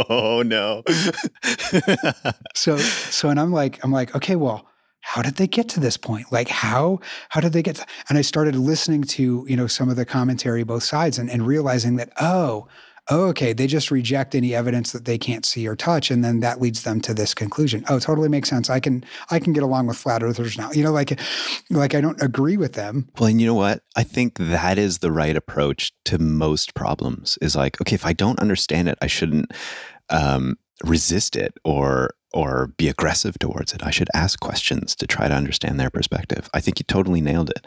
Oh no. And I'm like, okay, well, how did they get to this point? Like how did they get to, and I started listening to, some of the commentary, both sides, and realizing that, okay, they just reject any evidence that they can't see or touch. And then that leads them to this conclusion. Oh, totally makes sense. I can get along with flat earthers now. Like I don't agree with them. Well, and you know what? I think that is the right approach to most problems is like, okay, if I don't understand it, I shouldn't resist it or be aggressive towards it. I should ask questions to try to understand their perspective. I think you totally nailed it.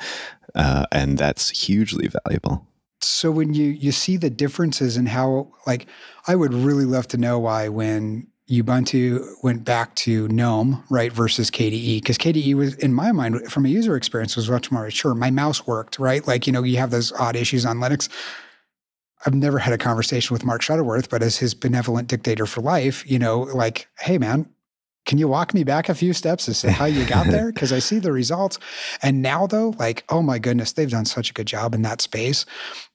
And that's hugely valuable. So when you see the differences in how, like, I would really love to know why when Ubuntu went back to GNOME, right, versus KDE, because KDE was, in my mind, from a user experience, was much more mature. My mouse worked, right? Like, you have those odd issues on Linux. I've never had a conversation with Mark Shuttleworth, but as his benevolent dictator for life, like, hey, man, can you walk me back a few steps as to how you got there? Because I see the results. And now, though, like, oh my goodness, they've done such a good job in that space,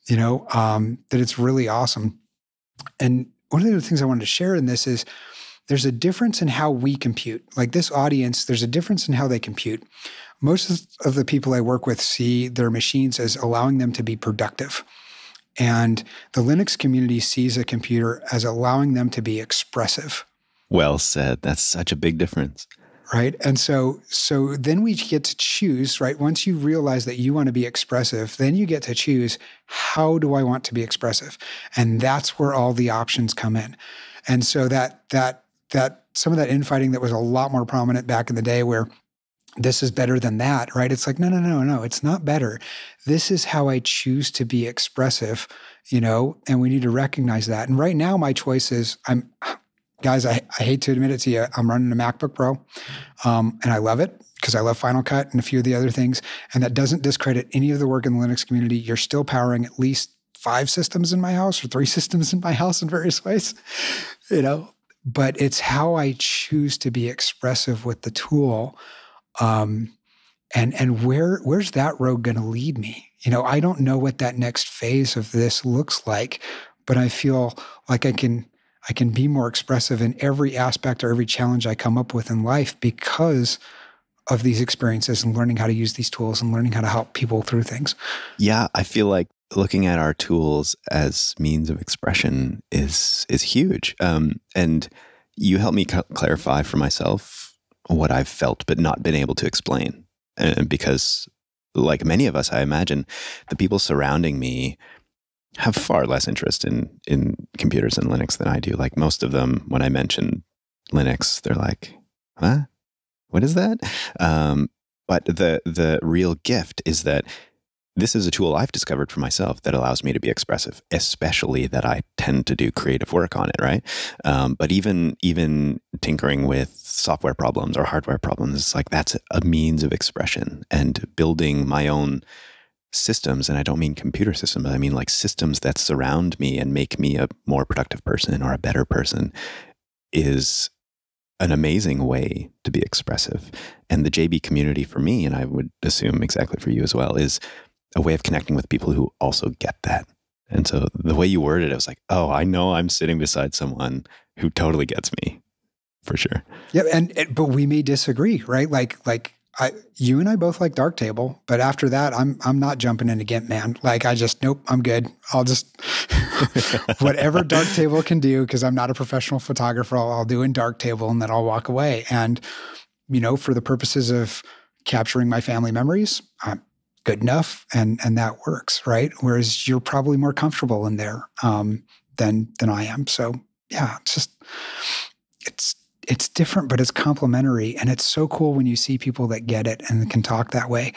that it's really awesome. And one of the things I wanted to share in this is there's a difference in how we compute. Like this audience, there's a difference in how they compute. Most of the people I work with see their machines as allowing them to be productive. And the Linux community sees a computer as allowing them to be expressive. Well said. That's such a big difference. Right. And so then we get to choose, right? Once you realize that you want to be expressive, then you get to choose, how do I want to be expressive? And that's where all the options come in. And so that some of that infighting that was a lot more prominent back in the day where this is better than that, right? It's like, no, it's not better. This is how I choose to be expressive, and we need to recognize that. And right now my choice is Guys, I hate to admit it to you, I'm running a MacBook Pro, and I love it because I love Final Cut and a few of the other things, and that doesn't discredit any of the work in the Linux community. You're still powering at least 5 systems in my house or 3 systems in my house in various ways, but it's how I choose to be expressive with the tool, and where's that road going to lead me? I don't know what that next phase of this looks like, but I feel like I can be more expressive in every aspect or every challenge I come up with in life because of these experiences and learning how to use these tools and learning how to help people through things. Yeah, I feel like looking at our tools as means of expression is huge. And you helped me clarify for myself what I've felt but not been able to explain. Because like many of us, I imagine the people surrounding me have far less interest in computers and Linux than I do. Like most of them, when I mention Linux, they're like, huh? What is that? But the real gift is that this is a tool I've discovered for myself that allows me to be expressive, especially that I tend to do creative work on it, right? But even tinkering with software problems or hardware problems, it's like that's a means of expression, and building my own systems, and I don't mean computer systems, I mean like systems that surround me and make me a more productive person or a better person, is an amazing way to be expressive. And the JB community for me, and I would assume exactly for you as well, is a way of connecting with people who also get that. And so the way you worded it, I was like, oh, I know I'm sitting beside someone who totally gets me, for sure. Yeah, but we may disagree, right? Like you and I both like Darktable, but after that, I'm not jumping into GIMP, man. Like nope, I'm good. I'll just whatever Darktable can do, because I'm not a professional photographer, I'll do in Darktable, and then I'll walk away. And for the purposes of capturing my family memories, I'm good enough, and that works, right? Whereas you're probably more comfortable in there than I am. So yeah, it's different, but it's complementary. And it's so cool when you see people that get it and can talk that way.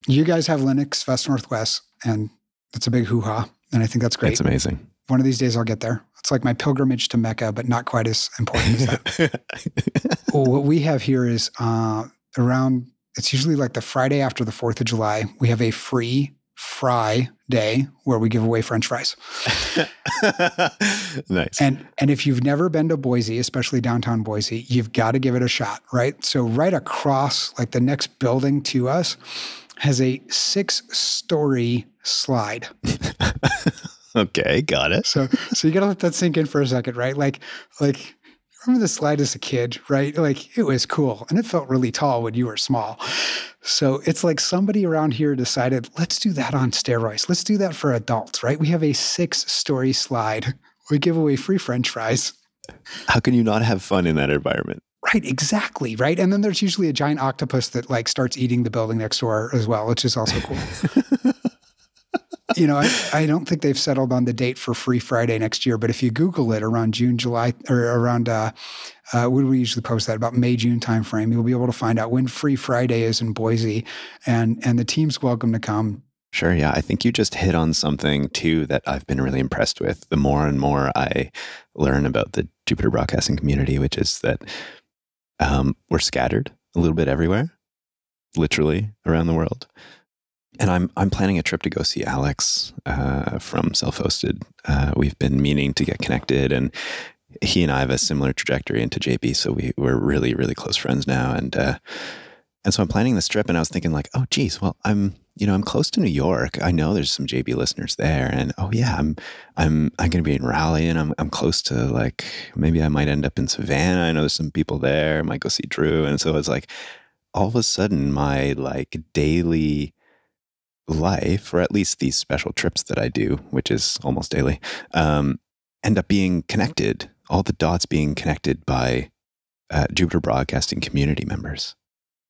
You guys have Linux Fest Northwest, and it's a big hoo-ha. And I think that's great. It's amazing. One of these days I'll get there. It's like my pilgrimage to Mecca, but not quite as important as that. Well, what we have here is it's usually like the Friday after the 4th of July. We have a free Fry Day where we give away French fries. Nice. And if you've never been to Boise, especially downtown Boise, you've got to give it a shot, right? So right across, like the next building to us, has a 6-story slide. Okay, got it. So you got to let that sink in for a second, right? Like remember the slide as a kid, right? Like it was cool and it felt really tall when you were small. So it's like somebody around here decided, let's do that on steroids. Let's do that for adults, right? We have a 6-story slide. We give away free French fries. How can you not have fun in that environment? Right, exactly, right? And then there's usually a giant octopus that like starts eating the building next door as well, which is also cool. I don't think they've settled on the date for Free Friday next year, but if you Google it around June, July, or around, when do we usually post that? About May, June timeframe, you'll be able to find out when Free Friday is in Boise, and the team's welcome to come. Sure, yeah. I think you just hit on something too that I've been really impressed with the more and more I learn about the Jupiter Broadcasting community, which is that we're scattered a little bit everywhere, literally around the world. And I'm planning a trip to go see Alex from Self-Hosted. We've been meaning to get connected, and he and I have a similar trajectory into JB, so we're really, really close friends now. And so I'm planning this trip, and I was thinking like, oh, geez, well, I'm close to New York. I know there's some JB listeners there, and oh yeah, I'm going to be in Raleigh, and I'm close to like maybe I might end up in Savannah. I know there's some people there. I might go see Drew, and so it's like all of a sudden my like daily life, or at least these special trips that I do, which is almost daily, end up being connected, all the dots being connected by Jupiter Broadcasting community members.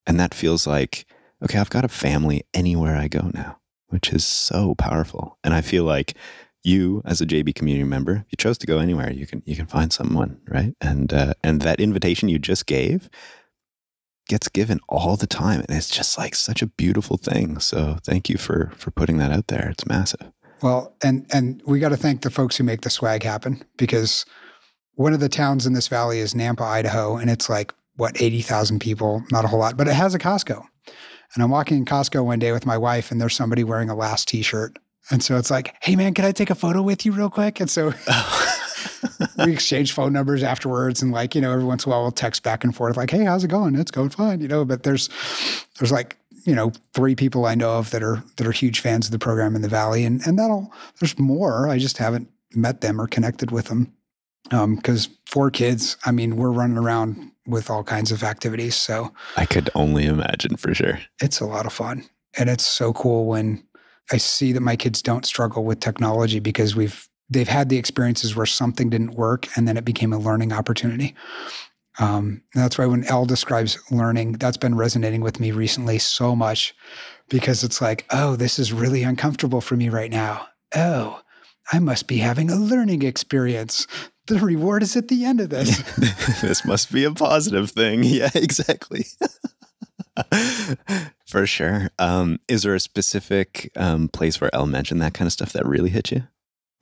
And that feels like, okay, I've got a family anywhere I go now, which is so powerful. And I feel like you, as a JB community member, if you chose to go anywhere, you can find someone, right? And that invitation you just gave gets given all the time, and it's just like such a beautiful thing. So thank you for putting that out there. It's massive. Well, and we got to thank the folks who make the swag happen, because one of the towns in this valley is Nampa, Idaho, and it's like, what, 80,000 people, not a whole lot, but it has a Costco. And I'm walking in Costco one day with my wife, and there's somebody wearing a Last t-shirt. And so it's like, hey man, can I take a photo with you real quick? And so we exchange phone numbers afterwards, and like, every once in a while we'll text back and forth like, hey, how's it going? It's going fine, but there's like, 3 people I know of that are huge fans of the program in the Valley. And there's more. I just haven't met them or connected with them. Because 4 kids, I mean, we're running around with all kinds of activities. So I could only imagine, for sure. It's a lot of fun. And it's so cool when I see that my kids don't struggle with technology, because they've had the experiences where something didn't work and then it became a learning opportunity. And that's why when Elle describes learning, that's been resonating with me recently so much, because it's like, oh, this is really uncomfortable for me right now. Oh, I must be having a learning experience. The reward is at the end of this. This must be a positive thing. Yeah, exactly. For sure. Is there a specific place where Elle mentioned that kind of stuff that really hit you?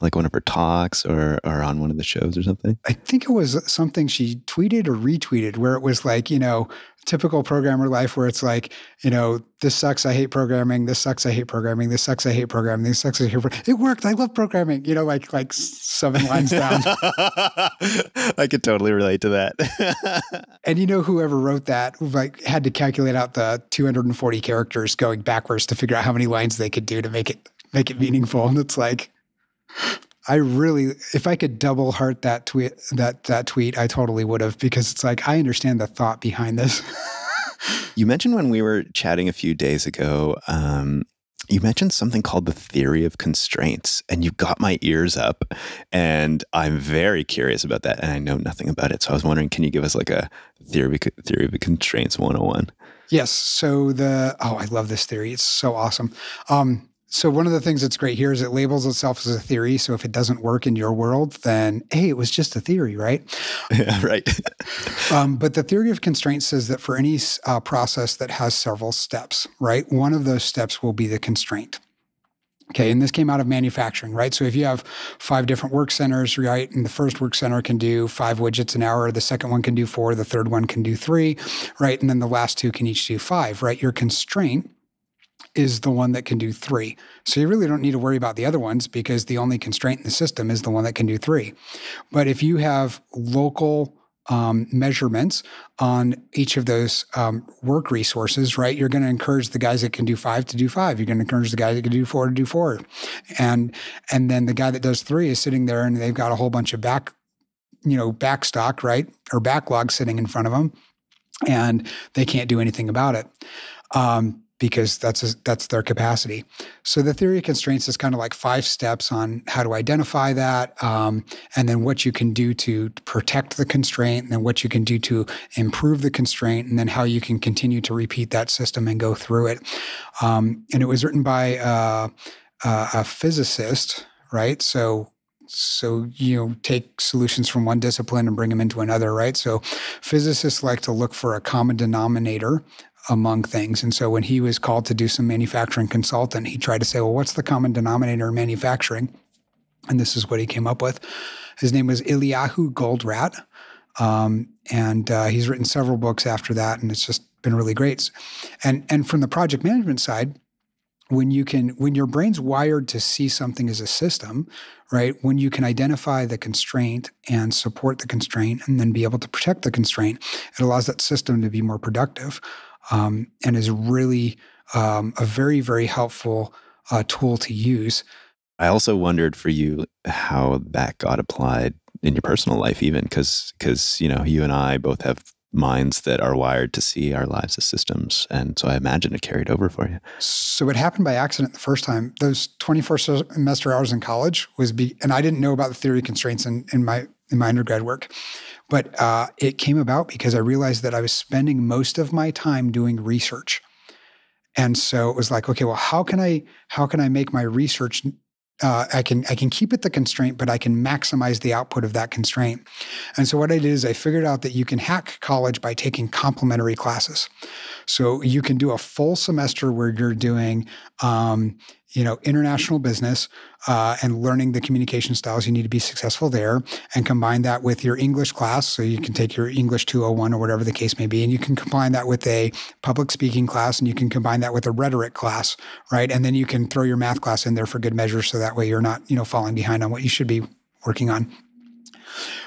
Like one of her talks or on one of the shows or something? I think it was something she tweeted or retweeted, where it was like, typical programmer life, where it's like, this sucks, I hate programming. This sucks, I hate programming. This sucks, I hate programming. This sucks, I hate programming. It worked. I love programming. Like 7 lines down. I could totally relate to that. And whoever wrote that had to calculate out the 240 characters going backwards to figure out how many lines they could do to make it meaningful. And it's like, if I could double heart that tweet, I totally would have, because it's like, I understand the thought behind this. You mentioned when we were chatting a few days ago, you mentioned something called the theory of constraints, and you got my ears up, and I'm very curious about that, and I know nothing about it. So I was wondering, can you give us like a theory of constraints 101? Yes. So I love this theory. It's so awesome. So one of the things that's great here is it labels itself as a theory. So if it doesn't work in your world, then, hey, it was just a theory, right? Yeah, right. But the theory of constraints says that for any process that has several steps, right, one of those steps will be the constraint. Okay, and this came out of manufacturing, right? So if you have 5 different work centers, right, and the first work center can do 5 widgets an hour, the second one can do 4, the third one can do 3, right, and then the last 2 can each do 5, right? Your constraint is the one that can do 3. So you really don't need to worry about the other ones because the only constraint in the system is the one that can do 3. But if you have local measurements on each of those work resources, right, you're going to encourage the guys that can do 5 to do 5. You're going to encourage the guys that can do 4 to do 4. And then the guy that does 3 is sitting there and they've got a whole bunch of backstock, right, or backlog sitting in front of them, and they can't do anything about it. Because that's their capacity. So the theory of constraints is kind of like 5 steps on how to identify that, and then what you can do to protect the constraint, and then what you can do to improve the constraint, and then how you can continue to repeat that system and go through it. And it was written by a physicist, right? So take solutions from one discipline and bring them into another, right? So physicists like to look for a common denominator among things. And so when he was called to do some manufacturing consultant, he tried to say, well, what's the common denominator in manufacturing? And this is what he came up with. His name was Eliyahu Goldratt. And he's written several books after that, and it's just been really great. And from the project management side, when your brain's wired to see something as a system, right? When you can identify the constraint and support the constraint and then be able to protect the constraint, it allows that system to be more productive. And is really a very, very helpful tool to use. I also wondered for you how that got applied in your personal life, even because you and I both have minds that are wired to see our lives as systems, and so I imagine it carried over for you. So it happened by accident the first time. Those 24 semester hours in college and I didn't know about the theory of constraints in my undergrad work. But it came about because I realized that I was spending most of my time doing research. And so it was like, okay, well, how can I make my research, I can keep it the constraint, but I can maximize the output of that constraint. And so what I did is I figured out that you can hack college by taking complementary classes. So you can do a full semester where you're doing, international business and learning the communication styles you need to be successful there, and combine that with your English class. So you can take your English 201 or whatever the case may be, and you can combine that with a public speaking class, and you can combine that with a rhetoric class, right? And then you can throw your math class in there for good measure, so that way you're not, falling behind on what you should be working on.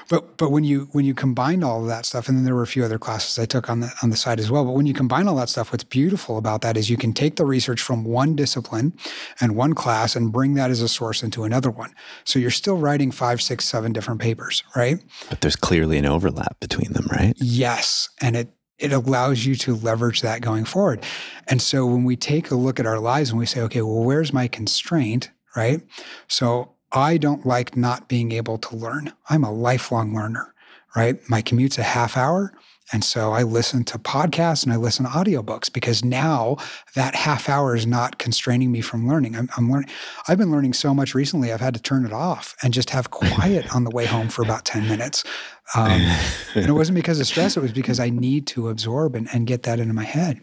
But when you combine all of that stuff, and then there were a few other classes I took on the side as well. But when you combine all that stuff, what's beautiful about that is you can take the research from one discipline and one class and bring that as a source into another one. So you're still writing 5, 6, 7 different papers, right? But there's clearly an overlap between them, right? Yes, and it allows you to leverage that going forward. And so when we take a look at our lives and we say, okay, well, where's my constraint, right? So I don't like not being able to learn. I'm a lifelong learner, right? My commute's a half hour. And so I listen to podcasts and I listen to audiobooks because now that half hour is not constraining me from learning. I'm learning. I've been learning so much recently, I've had to turn it off and just have quiet on the way home for about 10 minutes. And it wasn't because of stress. It was because I need to absorb and get that into my head.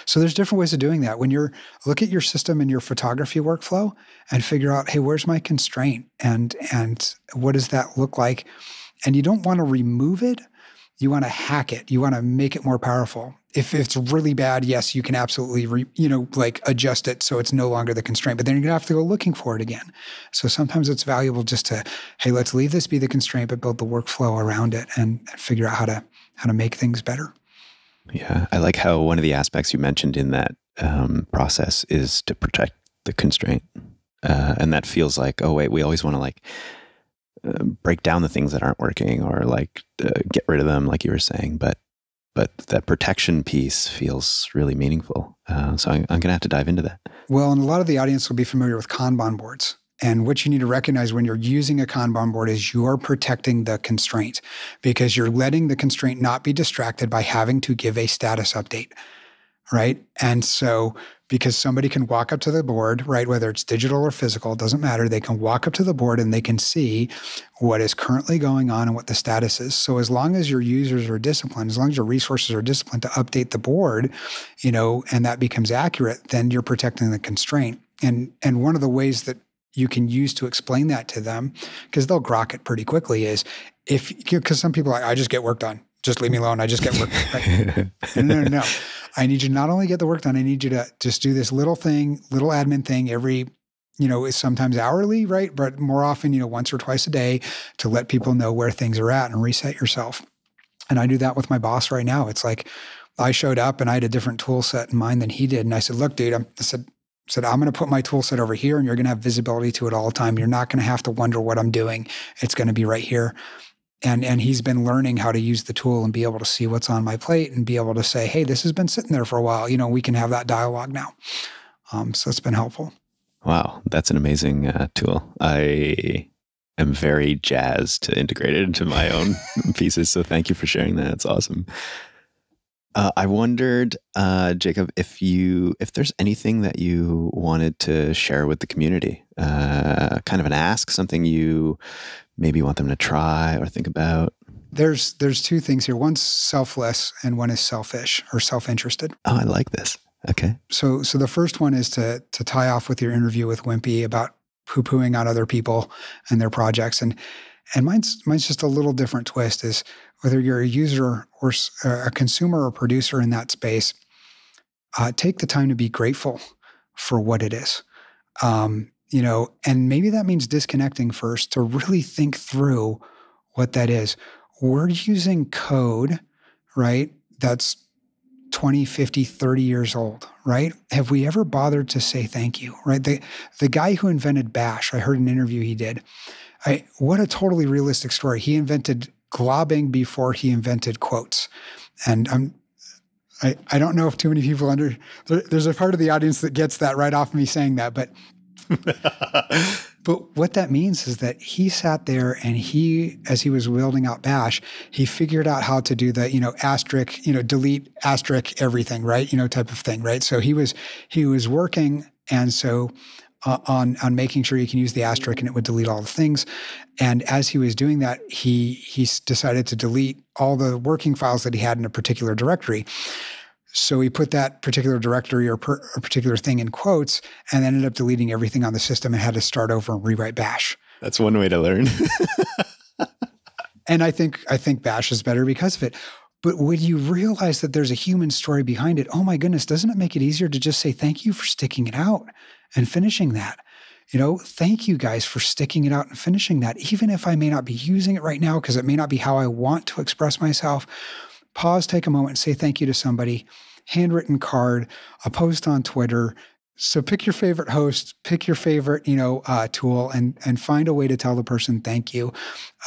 So there's different ways of doing that. When you're look at your system and your photography workflow and figure out, hey, where's my constraint? And what does that look like? And you don't want to remove it. You want to hack it. You want to make it more powerful. If it's really bad, yes, you can absolutely, adjust it so it's no longer the constraint. But then you're going to have to go looking for it again. So sometimes it's valuable just to, hey, let's leave this be the constraint, but build the workflow around it and figure out how to make things better. Yeah, I like how one of the aspects you mentioned in that process is to protect the constraint. And that feels like, oh, wait, we always want to break down the things that aren't working or get rid of them, like you were saying. But that protection piece feels really meaningful. So I'm going to have to dive into that. Well, and a lot of the audience will be familiar with Kanban boards. And what you need to recognize when you're using a Kanban board is you're protecting the constraint because you're letting the constraint not be distracted by having to give a status update, right? And so because somebody can walk up to the board, right, whether it's digital or physical, it doesn't matter. They can walk up to the board and they can see what is currently going on and what the status is. So as long as your users are disciplined, as long as your resources are disciplined to update the board, and that becomes accurate, then you're protecting the constraint. And one of the ways that you can use to explain that to them, because they'll grok it pretty quickly, is because some people are like, I just get work done. Just leave me alone. I just get work done. Right? No. I need you to not only get the work done, I need you to just do this little thing, little admin thing every, sometimes hourly, right? But more often, once or twice a day to let people know where things are at and reset yourself. And I do that with my boss right now. It's like I showed up and I had a different tool set in mind than he did. And I said, look, dude, I said, I'm going to put my tool set over here and you're going to have visibility to it all the time. You're not going to have to wonder what I'm doing. It's going to be right here. And he's been learning how to use the tool and be able to see what's on my plate and be able to say, hey, this has been sitting there for a while. We can have that dialogue now. So it's been helpful. Wow. That's an amazing tool. I am very jazzed to integrate it into my own pieces. So thank you for sharing that. It's awesome. I wondered, Jacob, if there's anything that you wanted to share with the community, kind of an ask, something you maybe want them to try or think about. There's two things here. One's selfless and one is selfish or self-interested. Oh, I like this. Okay. So the first one is to tie off with your interview with Wimpy about poo-pooing on other people and their projects. And mine's just a little different twist is whether you're a user or a consumer or producer in that space, take the time to be grateful for what it is. And maybe that means disconnecting first to really think through what that is. We're using code, right? That's 20, 50, 30 years old, right? Have we ever bothered to say thank you, right? The guy who invented Bash, I heard an interview he did. What a totally realistic story. He invented globbing before he invented quotes. And I don't know if too many people there's a part of the audience that gets that right off me saying that, but but what that means is that he sat there and as he was building out Bash, he figured out how to do the, asterisk, delete asterisk everything, right? Type of thing, right? So he was working. And so on making sure you can use the asterisk and it would delete all the things. And as he was doing that, he decided to delete all the working files that he had in a particular directory. So he put that particular directory or a particular thing in quotes and ended up deleting everything on the system and had to start over and rewrite Bash. That's one way to learn. And I think Bash is better because of it. But when you realize that there's a human story behind it, oh my goodness, doesn't it make it easier to just say thank you for sticking it out and finishing that? Thank you guys for sticking it out and finishing that. Even if I may not be using it right now because it may not be how I want to express myself, pause, take a moment and say thank you to somebody, handwritten card, a post on Twitter. So pick your favorite host, pick your favorite, tool and find a way to tell the person thank you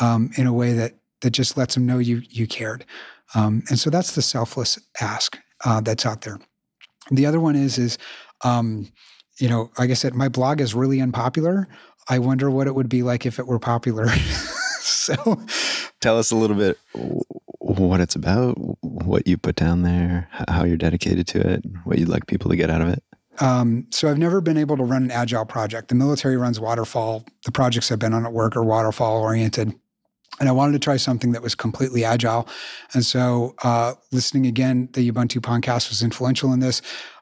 in a way that just lets them know you cared. And so that's the selfless ask that's out there. The other one is like I said, my blog is really unpopular. I wonder what it would be like if it were popular. So tell us a little bit what it's about, what you put down there, how you're dedicated to it, what you'd like people to get out of it. So I've never been able to run an agile project. The military runs waterfall. The projects I've been on at work are waterfall oriented. And I wanted to try something that was completely agile. And so listening again, the Ubuntu podcast was influential in this,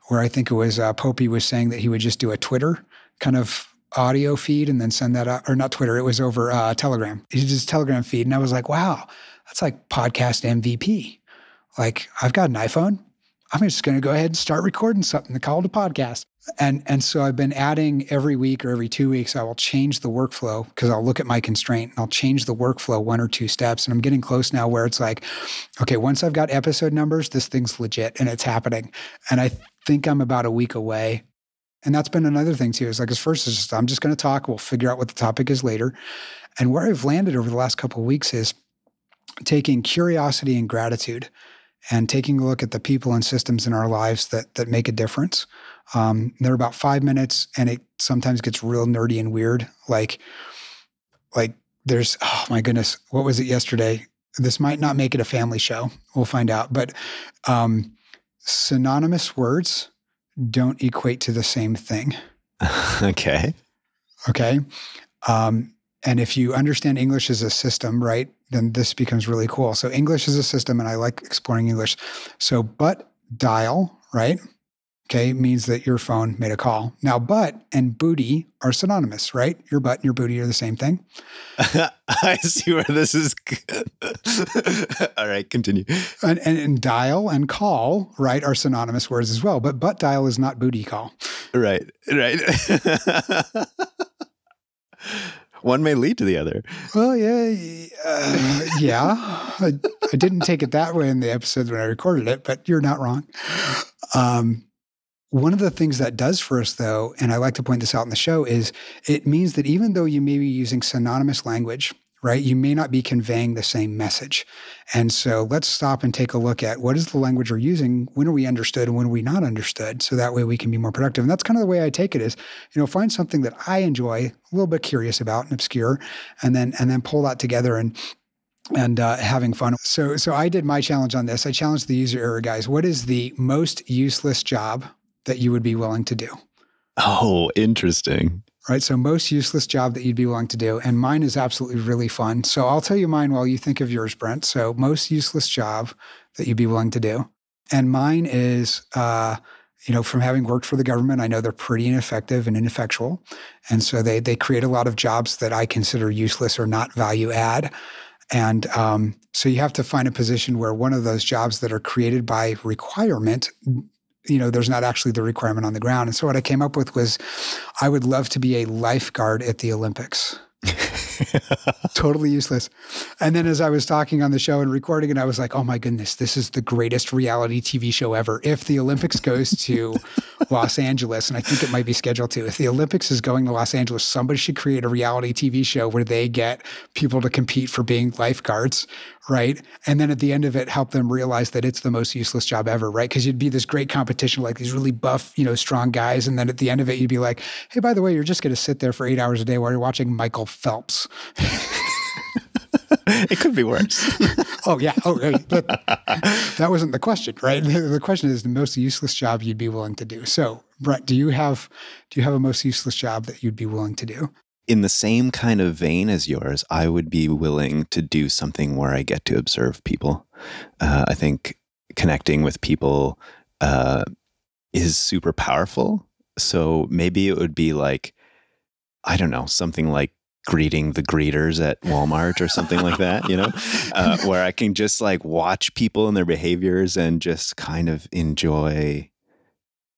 where I think it was Popey was saying that he would just do a Twitter kind of audio feed and then send that out, or not Twitter, it was over Telegram. He did his Telegram feed. And I was like, wow, that's like podcast MVP. Like I've got an iPhone. I'm just going to go ahead and start recording something to call it a podcast. And so I've been adding every week or every 2 weeks, I will change the workflow because I'll look at my constraint and I'll change the workflow 1 or 2 steps. And I'm getting close now where it's like, okay, once I've got episode numbers, this thing's legit and it's happening. And I think I'm about a week away. And that's been another thing too. Is like, as first, it's just, I'm just going to talk. We'll figure out what the topic is later. And where I've landed over the last couple of weeks is taking curiosity and gratitude and taking a look at the people and systems in our lives that make a difference. They're about 5 minutes and it sometimes gets real nerdy and weird. Like there's, oh my goodness, what was it yesterday? This might not make it a family show. We'll find out. But synonymous words don't equate to the same thing. Okay. Okay. And if you understand English as a system, right, then this becomes really cool. So English is a system, and I like exploring English. So but dial, right? okay, means that your phone made a call. Now, butt and booty are synonymous, right? Your butt and your booty are the same thing. I see where this is. All right, continue. And dial and call, right, are synonymous words as well. But butt dial is not booty call. Right. One may lead to the other. Well, yeah. I didn't take it that way in the episode when I recorded it, but you're not wrong. One of the things that does for us, though, and I like to point this out in the show, is it means that even though you may be using synonymous language, right, you may not be conveying the same message. And so let's stop and take a look at what is the language we're using, when are we understood and when are we not understood, so that way we can be more productive. And that's kind of the way I take it is, find something that I enjoy, a little bit curious about and obscure, and then pull that together and having fun. So I did my challenge on this. I challenged the user error guys. What is the most useless job that you would be willing to do? Oh, interesting. Right. So most useless job that you'd be willing to do. And mine is absolutely really fun. So I'll tell you mine while you think of yours, Brent. So most useless job that you'd be willing to do. And mine is, from having worked for the government, I know they're pretty ineffective and ineffectual. And so they create a lot of jobs that I consider useless or not value add. And so you have to find a position where one of those jobs that are created by requirement, there's not actually the requirement on the ground. And so what I came up with was I would love to be a lifeguard at the Olympics. Totally useless. And then as I was talking on the show and recording it, I was like, oh my goodness, this is the greatest reality TV show ever. If the Olympics goes to Los Angeles, and I think it might be scheduled to, if the Olympics is going to Los Angeles, somebody should create a reality TV show where they get people to compete for being lifeguards, right? And then at the end of it, help them realize that it's the most useless job ever, right? Because you'd be this great competition, like these really buff, strong guys. And then at the end of it, you'd be like, hey, by the way, you're just going to sit there for 8 hours a day while you're watching Michael Phelps. It could be worse. Oh, yeah. But that wasn't the question, right? The question is the most useless job you'd be willing to do. So, Brent, do you have a most useless job that you'd be willing to do? In the same kind of vein as yours, I would be willing to do something where I get to observe people. I think connecting with people is super powerful. So maybe it would be like, I don't know, something like greeting the greeters at Walmart or something like that, where I can just like watch people and their behaviors and just kind of enjoy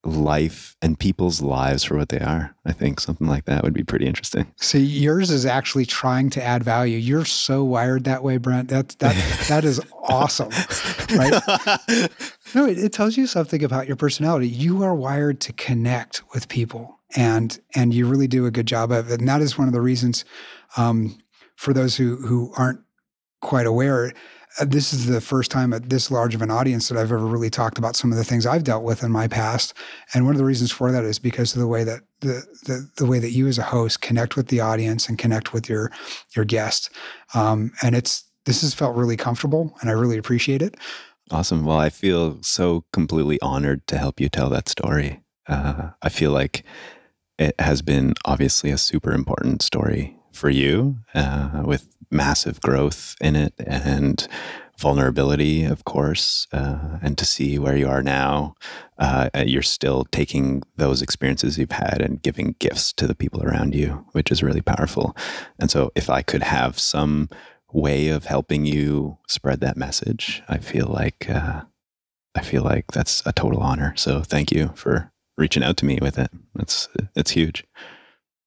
life and people's lives for what they are. I think something like that would be pretty interesting. See, yours is actually trying to add value. You're so wired that way, Brent. That is awesome, right? No, it tells you something about your personality. You are wired to connect with people. And you really do a good job of it. And that is one of the reasons, for those who aren't quite aware, this is the first time at this large of an audience that I've ever really talked about some of the things I've dealt with in my past. And one of the reasons for that is because of the way that the way that you as a host connect with the audience and connect with your guest. And this has felt really comfortable, and I really appreciate it. Awesome. Well, I feel so completely honored to help you tell that story. I feel like it has been obviously a super important story for you, with massive growth in it and vulnerability, of course, and to see where you are now. You're still taking those experiences you've had and giving gifts to the people around you, which is really powerful. And so if I could have some way of helping you spread that message, I feel like that's a total honor. So thank you for reaching out to me with it. It's huge.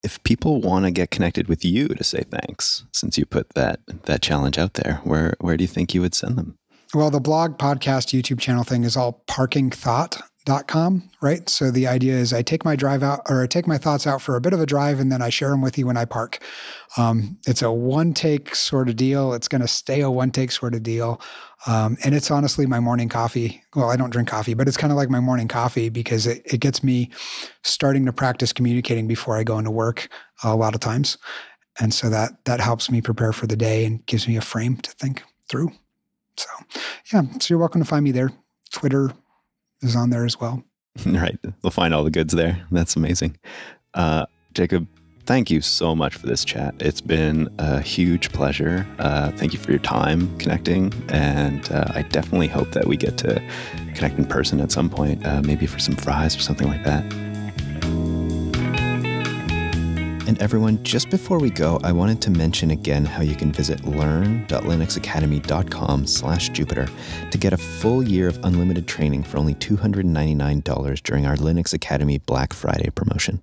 If people want to get connected with you to say thanks, since you put that challenge out there, where do you think you would send them? Well, the blog, podcast, YouTube channel thing is all parkingthought.com, right? So the idea is I take my thoughts out for a bit of a drive, and then I share them with you when I park. It's a one-take sort of deal. It's going to stay a one-take sort of deal. And it's honestly my morning coffee. Well, I don't drink coffee, but it's kind of like my morning coffee because it gets me starting to practice communicating before I go into work a lot of times. And so that helps me prepare for the day and gives me a frame to think through. So yeah, so you're welcome to find me there. Twitter is on there as well. Right. We'll find all the goods there. That's amazing. Jacob, Thank you so much for this chat. It's been a huge pleasure. Thank you for your time connecting. And I definitely hope that we get to connect in person at some point, maybe for some fries or something like that. And everyone, just before we go, I wanted to mention again how you can visit learn.linuxacademy.com/Jupiter to get a full year of unlimited training for only $299 during our Linux Academy Black Friday promotion.